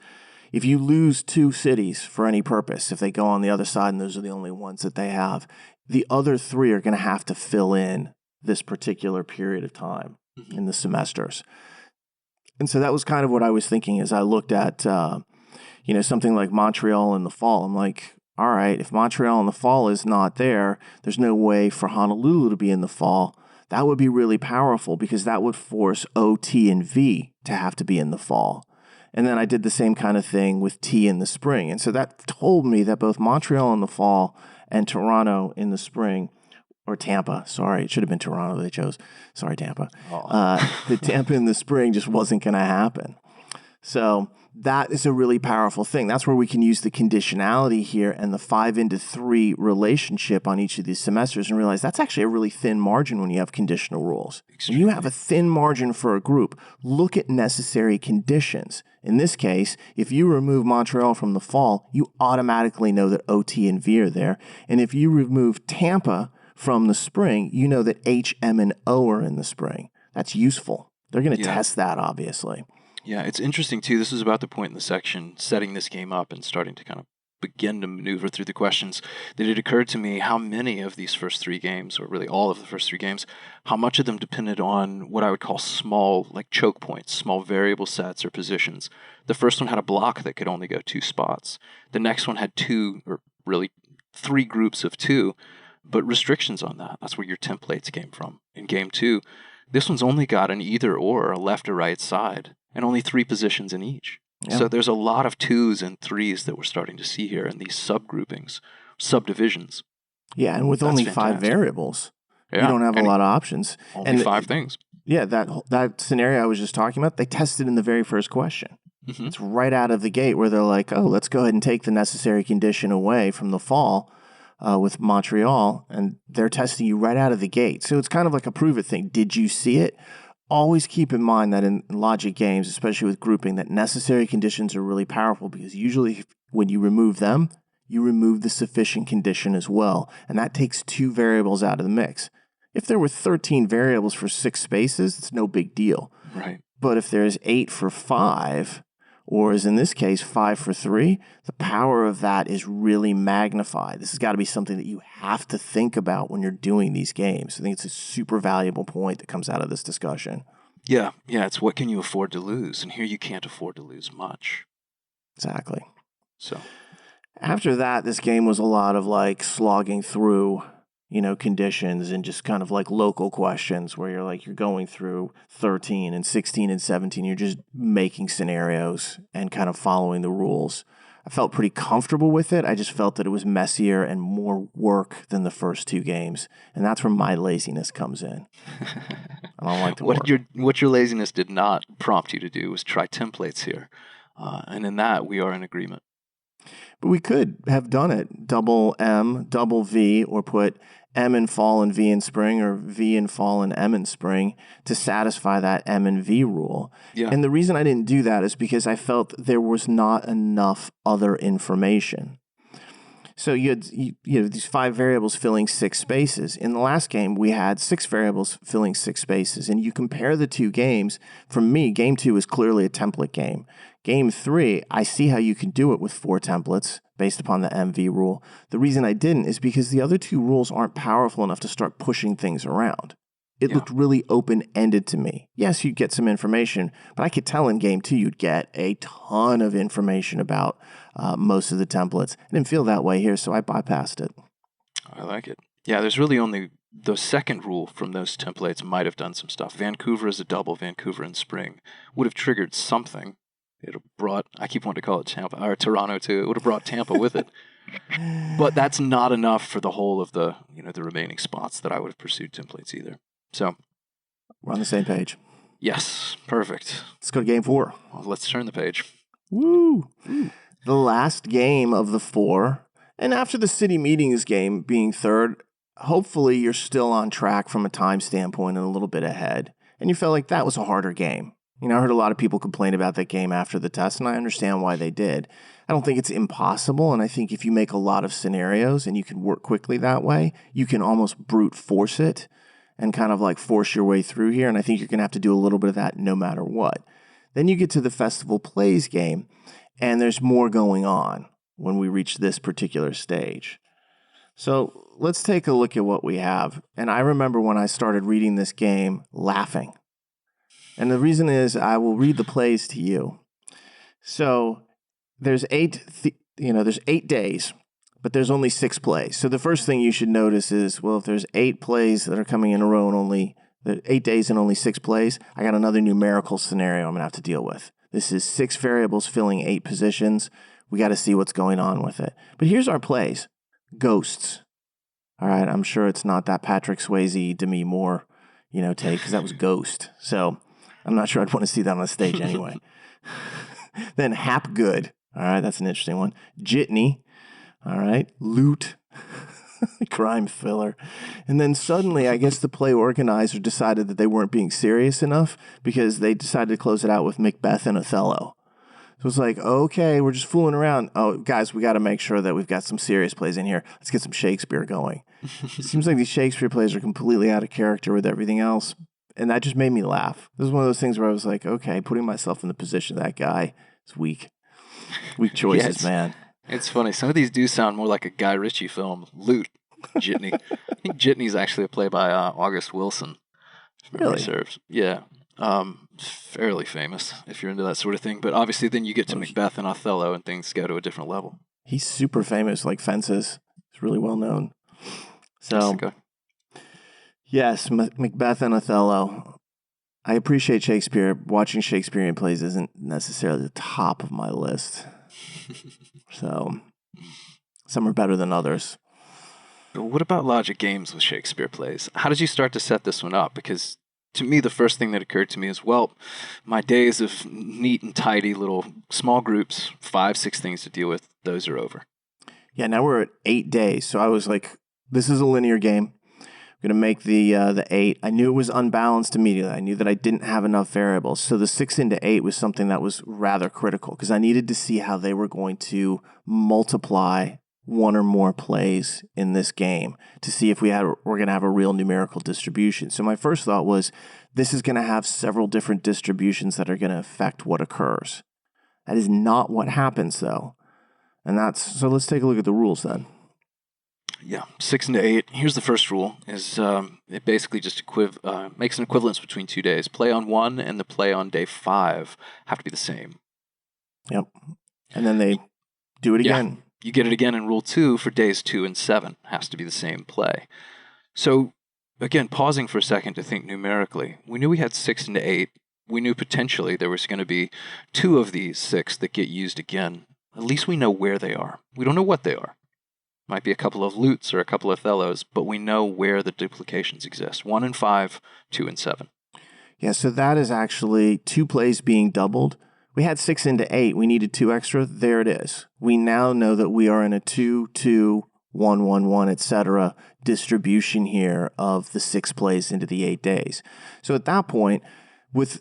if you lose 2 cities for any purpose, if they go on the other side and those are the only ones that they have, the other 3 are going to have to fill in this particular period of time in the semesters. And so that was kind of what I was thinking as I looked at, something like Montreal in the fall. I'm like, all right, if Montreal in the fall is not there, there's no way for Honolulu to be in the fall. That would be really powerful because that would force O, T, and V to have to be in the fall. And then I did the same kind of thing with T in the spring. And so that told me that both Montreal in the fall and Toronto in the spring, or Tampa, sorry, it should have been Toronto they chose. Sorry, Tampa. The Tampa in the spring just wasn't going to happen. So that is a really powerful thing. That's where we can use the conditionality here and the 5-into-3 relationship on each of these semesters and realize that's actually a really thin margin when you have conditional rules. When you have a thin margin for a group, look at necessary conditions. In this case, if you remove Montreal from the fall, you automatically know that O, T, and V are there. And if you remove Tampa from the spring, you know that H, M, and O are in the spring. That's useful. They're going to test that, obviously. Yeah, it's interesting, too. This is about the point in the section, setting this game up and starting to kind of begin to maneuver through the questions, that it occurred to me how many of these first 3 games, or really all of the first 3 games, how much of them depended on what I would call small, like choke points, small variable sets or positions. The first one had a block that could only go 2 spots. The next one had 2, or really 3 groups of 2, but restrictions on that. That's where your templates came from. In game 2, this one's only got an either or, a left or right side, and only 3 positions in each. Yeah. So there's a lot of 2s and 3s that we're starting to see here in these subgroupings, subdivisions. Yeah, and with only fantastic. 5 variables, you don't have a lot of options. Only 5 things. Yeah, that scenario I was just talking about, they tested in the very first question. Mm-hmm. It's right out of the gate where they're like, oh, let's go ahead and take the necessary condition away from the fall with Montreal, and they're testing you right out of the gate. So it's kind of like a prove it thing. Did you see it? Always keep in mind that in logic games, especially with grouping, that necessary conditions are really powerful because usually when you remove them, you remove the sufficient condition as well. And that takes 2 variables out of the mix. If there were 13 variables for 6 spaces, it's no big deal. Right. But if there's 8 for 5, or as in this case, 5 for 3, the power of that is really magnified. This has got to be something that you have to think about when you're doing these games. I think it's a super valuable point that comes out of this discussion. Yeah, it's what can you afford to lose? And here you can't afford to lose much. Exactly. So after that, this game was a lot of like slogging through conditions and just kind of like local questions where you're going through 13 and 16 and 17. You're just making scenarios and kind of following the rules. I felt pretty comfortable with it. I just felt that it was messier and more work than the first 2 games. And that's where my laziness comes in. I don't like the work. What your laziness did not prompt you to do was try templates here. And in that, we are in agreement. But we could have done it double M, double V, or put M in fall and V in spring, or V in fall and M in spring to satisfy that M and V rule. Yeah. And the reason I didn't do that is because I felt there was not enough other information. So you had these 5 variables filling 6 spaces. In the last game, we had 6 variables filling 6 spaces. And you compare the 2 games. For me, game 2 is clearly a template game. Game 3, I see how you can do it with 4 templates based upon the MV rule. The reason I didn't is because the other 2 rules aren't powerful enough to start pushing things around. It looked really open-ended to me. Yes, you'd get some information, but I could tell in game 2 you'd get a ton of information about most of the templates. I didn't feel that way here, so I bypassed it. I like it. Yeah, there's really only the second rule from those templates might have done some stuff. Vancouver is a double, Vancouver in spring would have triggered something. It have brought, I keep wanting to call it Tampa, or Toronto too. It would have brought Tampa with it. But that's not enough for the whole of the remaining spots that I would have pursued templates either. So we're on the same page. Yes, perfect. Let's go to game 4. Well, let's turn the page. Woo! The last game of the 4, and after the city meetings game being third, hopefully you're still on track from a time standpoint and a little bit ahead. And you felt like that was a harder game. I heard a lot of people complain about that game after the test, and I understand why they did. I don't think it's impossible, and I think if you make a lot of scenarios and you can work quickly that way, you can almost brute force it and kind of like force your way through here, and I think you're going to have to do a little bit of that no matter what. Then you get to the Festival Plays game, and there's more going on when we reach this particular stage. So let's take a look at what we have. And I remember when I started reading this game laughing. And the reason is I will read the plays to you. So there's 8 days. but there's only 6 plays. So the first thing you should notice is, well, if there's 8 plays that are coming in a row and only 8 days and only 6 plays, I got another numerical scenario I'm going to have to deal with. This is 6 variables filling 8 positions. We got to see what's going on with it. But here's our plays. Ghosts. All right, I'm sure it's not that Patrick Swayze, Demi Moore, take, because that was Ghost. So I'm not sure I'd want to see that on a stage anyway. Then Hapgood. All right, that's an interesting one. Jitney. All right, Loot. Crime filler. And then suddenly, I guess the play organizer decided that they weren't being serious enough because they decided to close it out with Macbeth and Othello. So it's like, okay, we're just fooling around. Oh, guys, we got to make sure that we've got some serious plays in here. Let's get some Shakespeare going. It seems like these Shakespeare plays are completely out of character with everything else. And that just made me laugh. This is one of those things where I was like, okay, putting myself in the position of that guy is weak. Weak choices, man. It's funny. Some of these do sound more like a Guy Ritchie film. Loot, Jitney. I think Jitney's actually a play by August Wilson. If memory serves. Yeah. Fairly famous if you're into that sort of thing. But obviously then you get to Macbeth and Othello and things go to a different level. He's super famous, like Fences. He's really well known. So, yes, Macbeth and Othello. I appreciate Shakespeare. Watching Shakespearean plays isn't necessarily the top of my list. So, some are better than others. But what about logic games with Shakespeare plays? How did you start to set this one up? Because to me, the first thing that occurred to me is, well, my days of neat and tidy little small groups, 5, 6 things to deal with, those are over. Yeah, now we're at 8 days. So I was like, this is a linear game. I'm going to make the 8. I knew it was unbalanced immediately. I knew that I didn't have enough variables. So the 6 into 8 was something that was rather critical because I needed to see how they were going to multiply one or more plays in this game to see if we're going to have a real numerical distribution. So my first thought was, this is going to have several different distributions that are going to affect what occurs. That is not what happens, though. So let's take a look at the rules then. Yeah, 6 into 8. Here's the first rule: is it basically just makes an equivalence between 2 days. Play on 1 and the play on day 5 have to be the same. Yep, and then they do it again. Yeah. You get it again in Rule 2 for days 2 and 7. Has to be the same play. So, again, pausing for a second to think numerically, we knew we had 6 into 8. We knew potentially there was going to be 2 of these 6 that get used again. At least we know where they are. We don't know what they are. Might be a couple of Lutes or a couple of Othellos, but we know where the duplications exist. 1 and 5, 2 and 7. Yeah, so that is actually 2 plays being doubled. We had 6 into 8. We needed 2 extra. There it is. We now know that we are in a 2, 2, 1, 1, 1, etc. distribution here of the 6 plays into the 8 days. So at that point,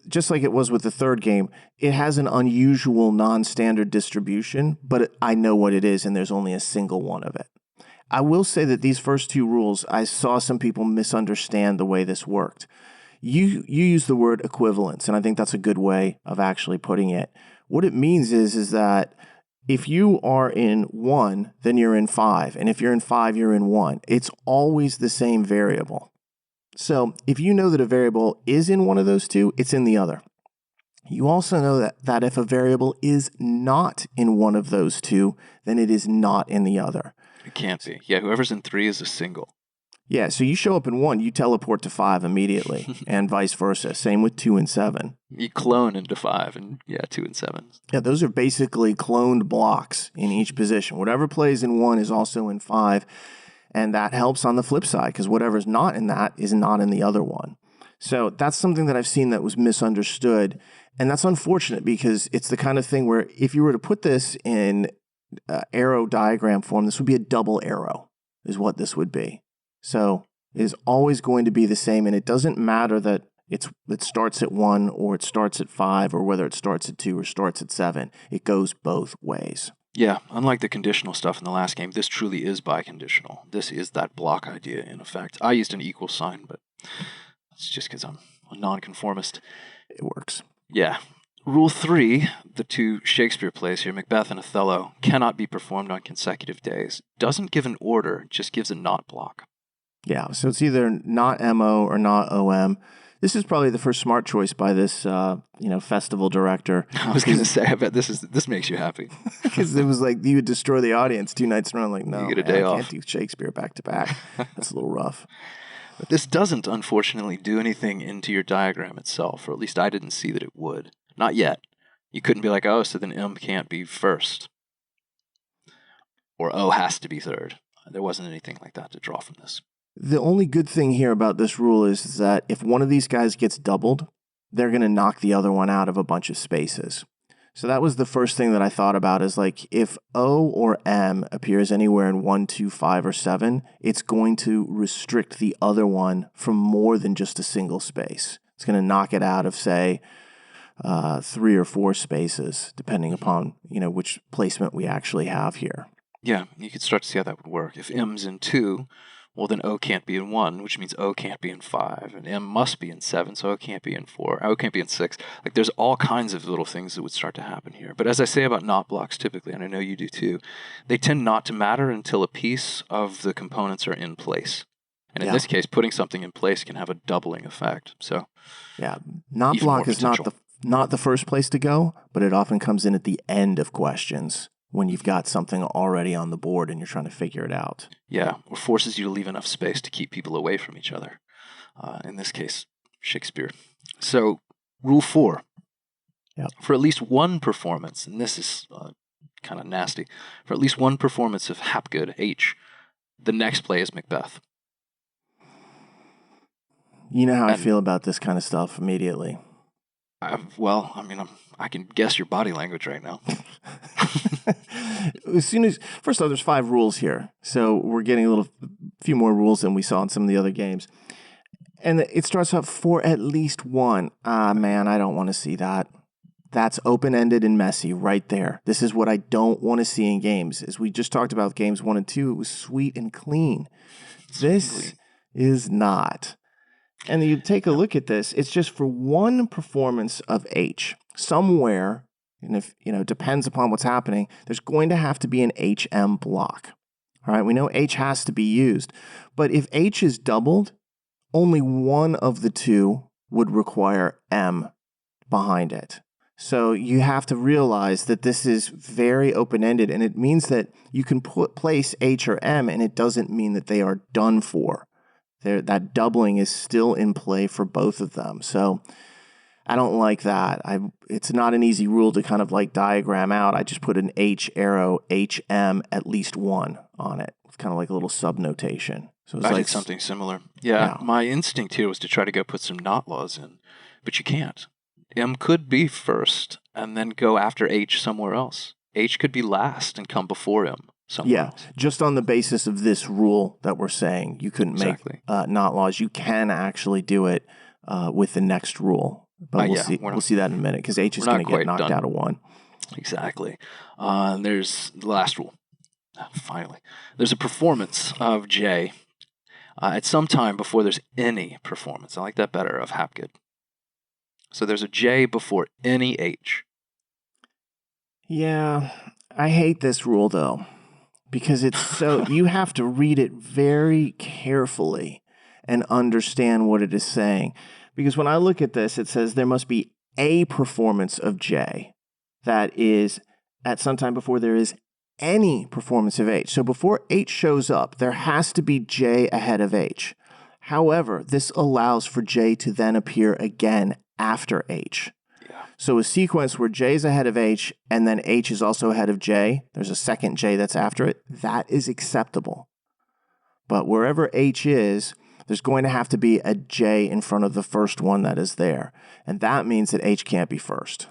just like it was with the third game, it has an unusual non-standard distribution, but I know what it is, and there's only a single one of it. I will say that these first 2 rules, I saw some people misunderstand the way this worked. You use the word equivalence, and I think that's a good way of actually putting it. What it means is that if you are in 1, then you're in 5, and if you're in 5, you're in 1. It's always the same variable. So if you know that a variable is in one of those 2, it's in the other. You also know that if a variable is not in one of those 2, then it is not in the other. It can't be. Yeah, whoever's in 3 is a single. Yeah, so you show up in 1, you teleport to 5 immediately, and vice versa. Same with 2 and 7. You clone into 5, and 2 and 7. Yeah, those are basically cloned blocks in each position. Whatever plays in 1 is also in 5, and that helps on the flip side, because whatever's not in that is not in the other one. So that's something that I've seen that was misunderstood, and that's unfortunate because it's the kind of thing where if you were to put this in arrow diagram form, this would be a double arrow, is what this would be. So it is always going to be the same, and it doesn't matter that it starts at 1 or it starts at 5 or whether it starts at 2 or starts at 7. It goes both ways. Yeah, unlike the conditional stuff in the last game, this truly is biconditional. This is that block idea in effect. I used an equal sign, but it's just because I'm a nonconformist. It works. Yeah. Rule 3, the 2 Shakespeare plays here, Macbeth and Othello, cannot be performed on consecutive days. Doesn't give an order, just gives a not block. Yeah, so it's either not MO or not OM. This is probably the first smart choice by this, festival director. I was going to say, I bet this makes you happy. Because it was like you would destroy the audience 2 nights in a row. Like, no, You get a man, day I off. can't do Shakespeare back to back. That's a little rough. But this doesn't, unfortunately, do anything into your diagram itself, or at least I didn't see that it would. Not yet. You couldn't be like, oh, so then M can't be first. Or O has to be third. There wasn't anything like that to draw from this. The only good thing here about this rule is that if one of these guys gets doubled, they're going to knock the other one out of a bunch of spaces. So that was the first thing that I thought about is like if O or M appears anywhere in 1, 2, 5, or 7, it's going to restrict the other one from more than just a single space. It's going to knock it out of, say, 3 or 4 spaces, depending upon, which placement we actually have here. Yeah, you could start to see how that would work. If M's in 2, well, then O can't be in 1, which means O can't be in 5, and M must be in 7, so O can't be in 4. O can't be in 6. Like, there's all kinds of little things that would start to happen here. But as I say about not blocks typically, and I know you do too, they tend not to matter until a piece of the components are in place. And in this case, putting something in place can have a doubling effect. So, yeah, not block is not the first place to go, but it often comes in at the end of questions when you've got something already on the board and you're trying to figure it out. Yeah, or forces you to leave enough space to keep people away from each other. In this case, Shakespeare. So, rule 4. Yep. For at least one performance, and this is kind of nasty, for at least one performance of Hapgood, H, the next play is Macbeth. You know how I feel about this kind of stuff immediately. I can guess your body language right now. First off, there's 5 rules here. So we're getting a few more rules than we saw in some of the other games. And it starts off for at least one. Man, I don't want to see that. That's open-ended and messy right there. This is what I don't want to see in games. As we just talked about games 1 and 2, it was sweet and clean. This is not. And you take a look at this, it's just for one performance of H. Somewhere, and if, depends upon what's happening, there's going to have to be an HM block. All right, we know H has to be used. But if H is doubled, only one of the two would require M behind it. So you have to realize that this is very open-ended, and it means that you can place H or M, and it doesn't mean that they are done for. That doubling is still in play for both of them. So I don't like that. It's not an easy rule to kind of like diagram out. I just put an H arrow, HM, at least one on it. It's kind of like a little sub-notation. So I did something similar. Yeah, my instinct here was to try to go put some not laws in, but you can't. M could be first and then go after H somewhere else. H could be last and come before M. Yeah, just on the basis of this rule that we're saying, you couldn't make not laws. You can actually do it with the next rule, but we'll see that in a minute because H is going to get knocked out of 1. Exactly. There's the last rule. Finally, there's a performance of J at some time before there's any performance. I like that better, of Hapgood. So there's a J before any H. Yeah, I hate this rule though. Because it's so, you have to read it very carefully and understand what it is saying. Because when I look at this, it says there must be a performance of J that is at some time before there is any performance of H. So before H shows up, there has to be J ahead of H. However, this allows for J to then appear again after H. So a sequence where J is ahead of H and then H is also ahead of J, there's a second J that's after it, that is acceptable. But wherever H is, there's going to have to be a J in front of the first one that is there. And that means that H can't be first.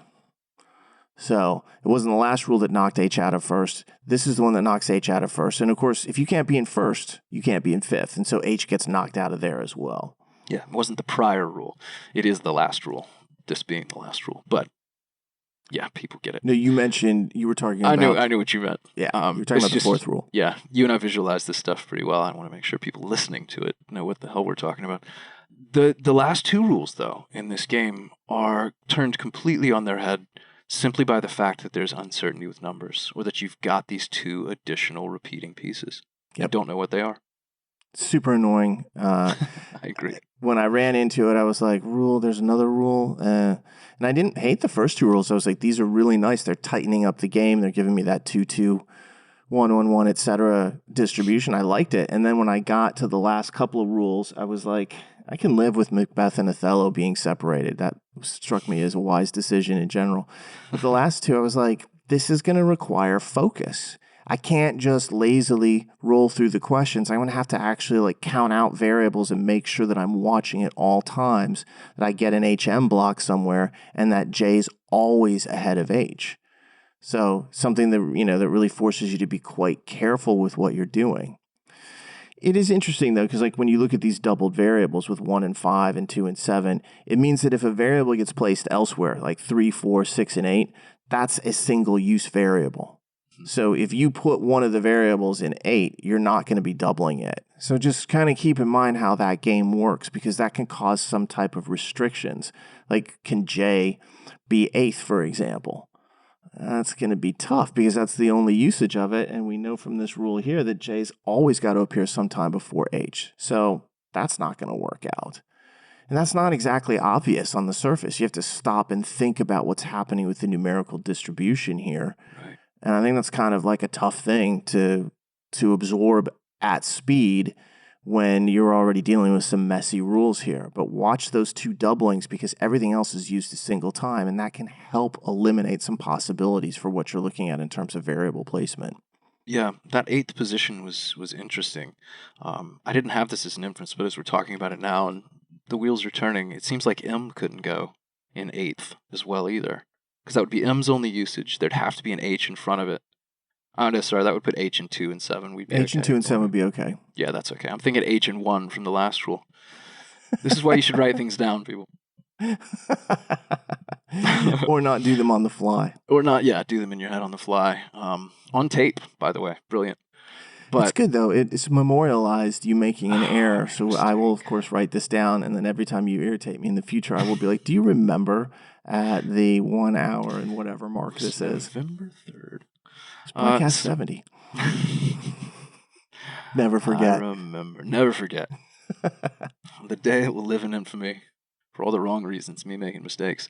So it wasn't the last rule that knocked H out of first. This is the one that knocks H out of first. And of course, if you can't be in first, you can't be in fifth. And so H gets knocked out of there as well. Yeah, it wasn't the prior rule. It is the last rule. This being the last rule, but yeah, people get it. No, you were talking about... I knew what you meant. Yeah, you were talking about the 4th rule. Yeah, you and I visualize this stuff pretty well. I want to make sure people listening to it know what the hell we're talking about. The last 2 rules, though, in this game are turned completely on their head simply by the fact that there's uncertainty with numbers, or that you've got these 2 additional repeating pieces. Yep. You don't know what they are. super annoying. I agree. When I ran into it, I was like, rule, there's another rule. And I didn't hate the first two rules. I was like, these are really nice. They're tightening up the game. They're giving me that 2-2, 1-1-1, etc. distribution. I liked it. And then when I got to the last couple of rules, I was like, I can live with Macbeth and Othello being separated. That struck me as a wise decision in general. But the last two, I was like, this is going to require focus. I can't just lazily roll through the questions. I'm going to have to actually like count out variables and make sure that I'm watching at all times, that I get an HM block somewhere and that J is always ahead of H. So something that, that really forces you to be quite careful with what you're doing. It is interesting though, because like when you look at these doubled variables with 1 and 5 and 2 and 7, it means that if a variable gets placed elsewhere, like 3, 4, 6, and 8, that's a single use variable. So if you put one of the variables in 8, you're not going to be doubling it. So just kind of keep in mind how that game works, because that can cause some type of restrictions. Like, can J be 8th, for example? That's going to be tough because that's the only usage of it. And we know from this rule here that J's always got to appear sometime before H. So that's not going to work out. And that's not exactly obvious on the surface. You have to stop and think about what's happening with the numerical distribution here. Right. And I think that's kind of like a tough thing to absorb at speed when you're already dealing with some messy rules here. But watch those two doublings, because everything else is used a single time, and that can help eliminate some possibilities for what you're looking at in terms of variable placement. Yeah, that 8th position was interesting. I didn't have this as an inference, but as we're talking about it now and the wheels are turning, it seems like M couldn't go in 8th as well either. Because that would be M's only usage. There'd have to be an H in front of it. Oh, no, sorry, that would put H in 2 and 7. We'd be H in 2 and 7 would be okay. Yeah, that's okay. I'm thinking H in 1 from the last rule. This is why you should write things down, people. Or not do them on the fly. Or not, yeah, do them in your head on the fly. On tape, by the way. Brilliant. But it's good, though. It's memorialized you making an error. So I will, of course, write this down. And then every time you irritate me in the future, I will be like, do you remember at the 1 hour and whatever mark this is? November 3rd. It's podcast 70. Never forget. I remember. Never forget. The day it will live in infamy for all the wrong reasons, me making mistakes.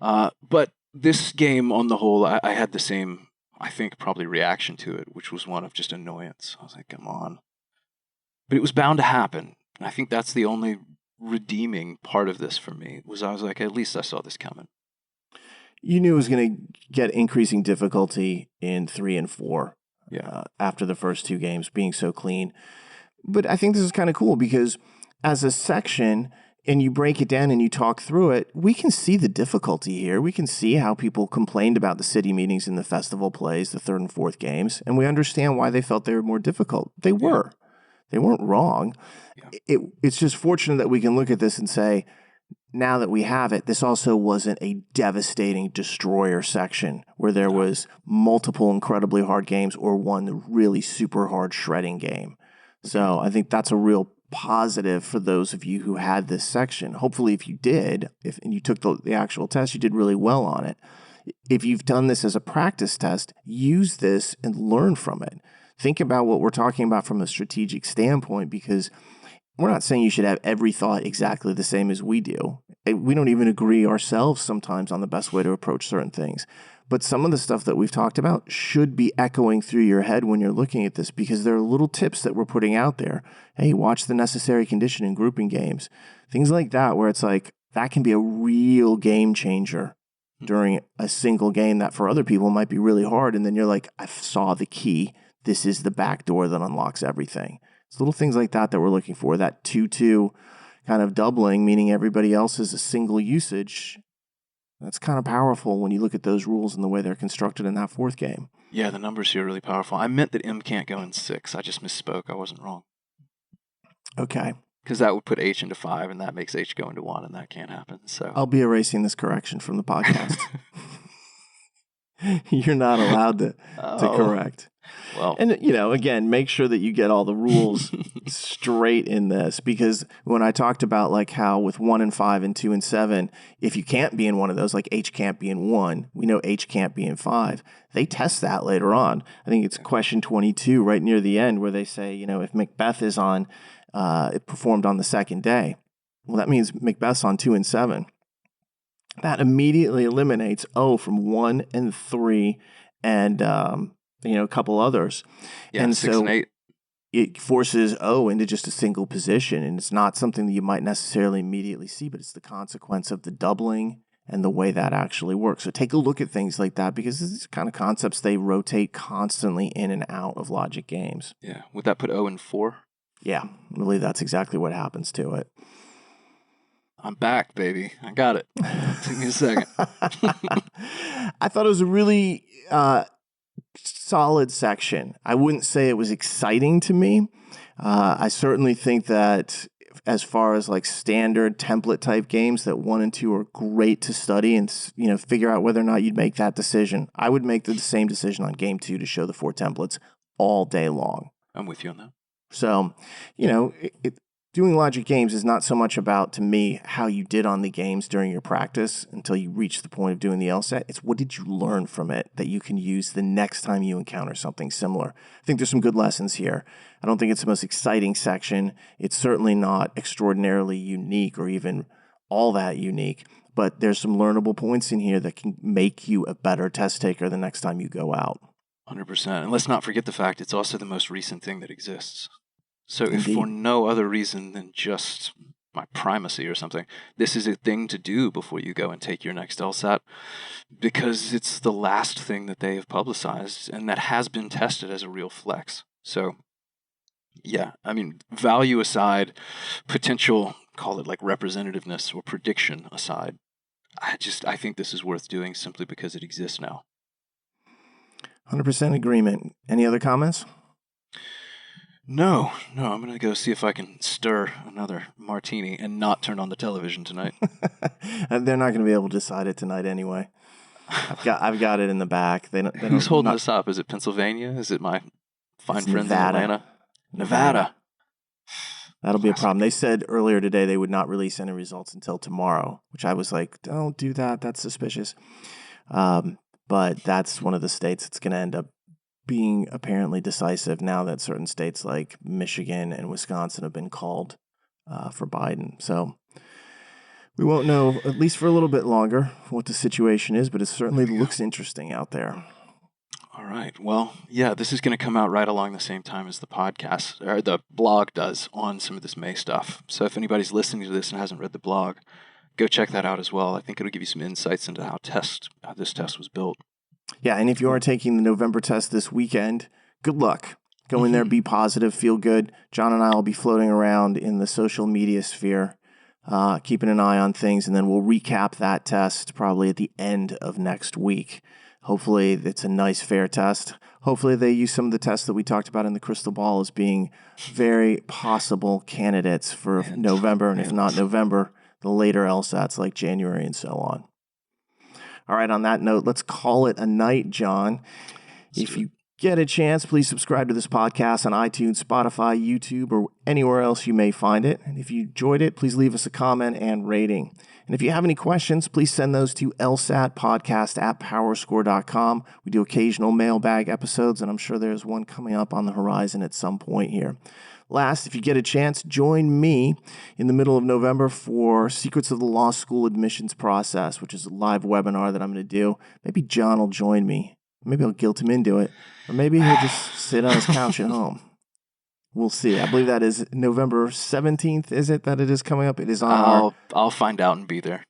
But this game on the whole, I had the same, I think, probably reaction to it, which was one of just annoyance. I was like, come on. But it was bound to happen. And I think that's the only redeeming part of this for me, was I was like, at least I saw this coming. You knew it was going to get increasing difficulty in 3 and 4 after the first two games being so clean. But I think this is kind of cool because as a section, and you break it down and you talk through it, we can see the difficulty here. We can see how people complained about the city meetings and the festival plays, the 3rd and 4th games, and we understand why they felt they were more difficult. They were. They weren't wrong. Yeah. It's just fortunate that we can look at this and say, now that we have it, this also wasn't a devastating destroyer section where there was multiple incredibly hard games or one really super hard shredding game. So I think that's a real positive for those of you who had this section. Hopefully, if you did, and you took the actual test, you did really well on it. If you've done this as a practice test, use this and learn from it. Think about what we're talking about from a strategic standpoint, because we're not saying you should have every thought exactly the same as we do. We don't even agree ourselves sometimes on the best way to approach certain things. But some of the stuff that we've talked about should be echoing through your head when you're looking at this, because there are little tips that we're putting out there. Hey, watch the necessary condition in grouping games. Things like that, where it's like, that can be a real game changer during a single game that for other people might be really hard. And then you're like, I saw the key. This is the back door that unlocks everything. It's little things like that that we're looking for. That 2-2 kind of doubling, meaning everybody else is a single usage. That's kind of powerful when you look at those rules and the way they're constructed in that 4th game. Yeah, the numbers here are really powerful. I meant that M can't go in 6. I just misspoke. I wasn't wrong. Okay. Because that would put H into 5, and that makes H go into 1, and that can't happen. So I'll be erasing this correction from the podcast. You're not allowed to Oh, correct. well. And, again, make sure that you get all the rules straight in this, because when I talked about like how with 1 and 5 and 2 and 7, if you can't be in one of those, like H can't be in 1, we know H can't be in 5. They test that later on. I think it's question 22 right near the end where they say, if Macbeth is on, it performed on the second day. Well, that means Macbeth's on 2 and 7. That immediately eliminates O from 1 and 3 and, a couple others. Yeah, and 6 so and 8. it forces O into just a single position, and it's not something that you might necessarily immediately see, but it's the consequence of the doubling and the way that actually works. So take a look at things like that, because these kind of concepts, they rotate constantly in and out of logic games. Yeah. Would that put O in 4? Yeah, I believe that's exactly what happens to it. I'm back, baby. I got it. Took me a second. I thought it was a really solid section. I wouldn't say it was exciting to me. I certainly think that as far as like standard template type games, that 1 and 2 are great to study and figure out whether or not you'd make that decision. I would make the same decision on game 2 to show the 4 templates all day long. I'm with you on that. So, doing logic games is not so much about, to me, how you did on the games during your practice until you reach the point of doing the LSAT. It's what did you learn from it that you can use the next time you encounter something similar. I think there's some good lessons here. I don't think it's the most exciting section. It's certainly not extraordinarily unique or even all that unique, but there's some learnable points in here that can make you a better test taker the next time you go out. 100%. And let's not forget the fact it's also the most recent thing that exists. So if Indeed. for no other reason than just my primacy or something, this is a thing to do before you go and take your next LSAT, because it's the last thing that they have publicized and that has been tested as a real flex. So yeah, I mean, value aside, potential, call it like representativeness or prediction aside, I think this is worth doing simply because it exists now. 100% agreement. Any other comments? No, I'm going to go see if I can stir another martini and not turn on the television tonight. They're not going to be able to decide it tonight anyway. I've got it in the back. Who's holding this up? Is it Pennsylvania? Is it my fine friends Nevada. in Atlanta? Nevada. That'll be a problem. They said earlier today they would not release any results until tomorrow, which I was like, don't do that. That's suspicious. But that's one of the states that's going to end up being apparently decisive now that certain states like Michigan and Wisconsin have been called for Biden. So we won't know, at least for a little bit longer, what the situation is, but it certainly looks interesting out there. All right. Well, yeah, this is going to come out right along the same time as the podcast, or the blog does, on some of this May stuff. So if anybody's listening to this and hasn't read the blog, go check that out as well. I think it'll give you some insights into how this test was built. Yeah, and if you are taking the November test this weekend, good luck. Go in there, be positive, feel good. John and I will be floating around in the social media sphere, keeping an eye on things, and then we'll recap that test probably at the end of next week. Hopefully it's a nice, fair test. Hopefully they use some of the tests that we talked about in the crystal ball as being very possible candidates for November, and if not November, the later LSATs like January and so on. All right, on that note, let's call it a night, John. If you get a chance, please subscribe to this podcast on iTunes, Spotify, YouTube, or anywhere else you may find it. And if you enjoyed it, please leave us a comment and rating. And if you have any questions, please send those to lsatpodcast@powerscore.com. We do occasional mailbag episodes, and I'm sure there's one coming up on the horizon at some point here. Last, if you get a chance, join me in the middle of November for Secrets of the Law School Admissions Process, which is a live webinar that I'm going to do. Maybe John will join me. Maybe I'll guilt him into it. Or maybe he'll just sit on his couch at home. We'll see. I believe that is November 17th, is it, that it is coming up? It is on I'll find out and be there.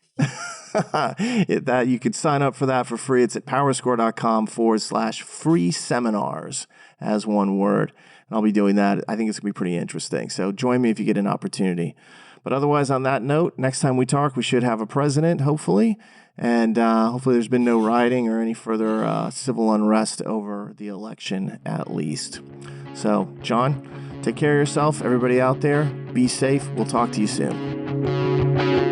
That you could sign up for that for free. It's at powerscore.com/free seminars as one word. And I'll be doing that. I think it's going to be pretty interesting. So join me if you get an opportunity. But otherwise, on that note, next time we talk, we should have a president, hopefully. And hopefully there's been no rioting or any further civil unrest over the election, at least. So, John, take care of yourself. Everybody out there, be safe. We'll talk to you soon.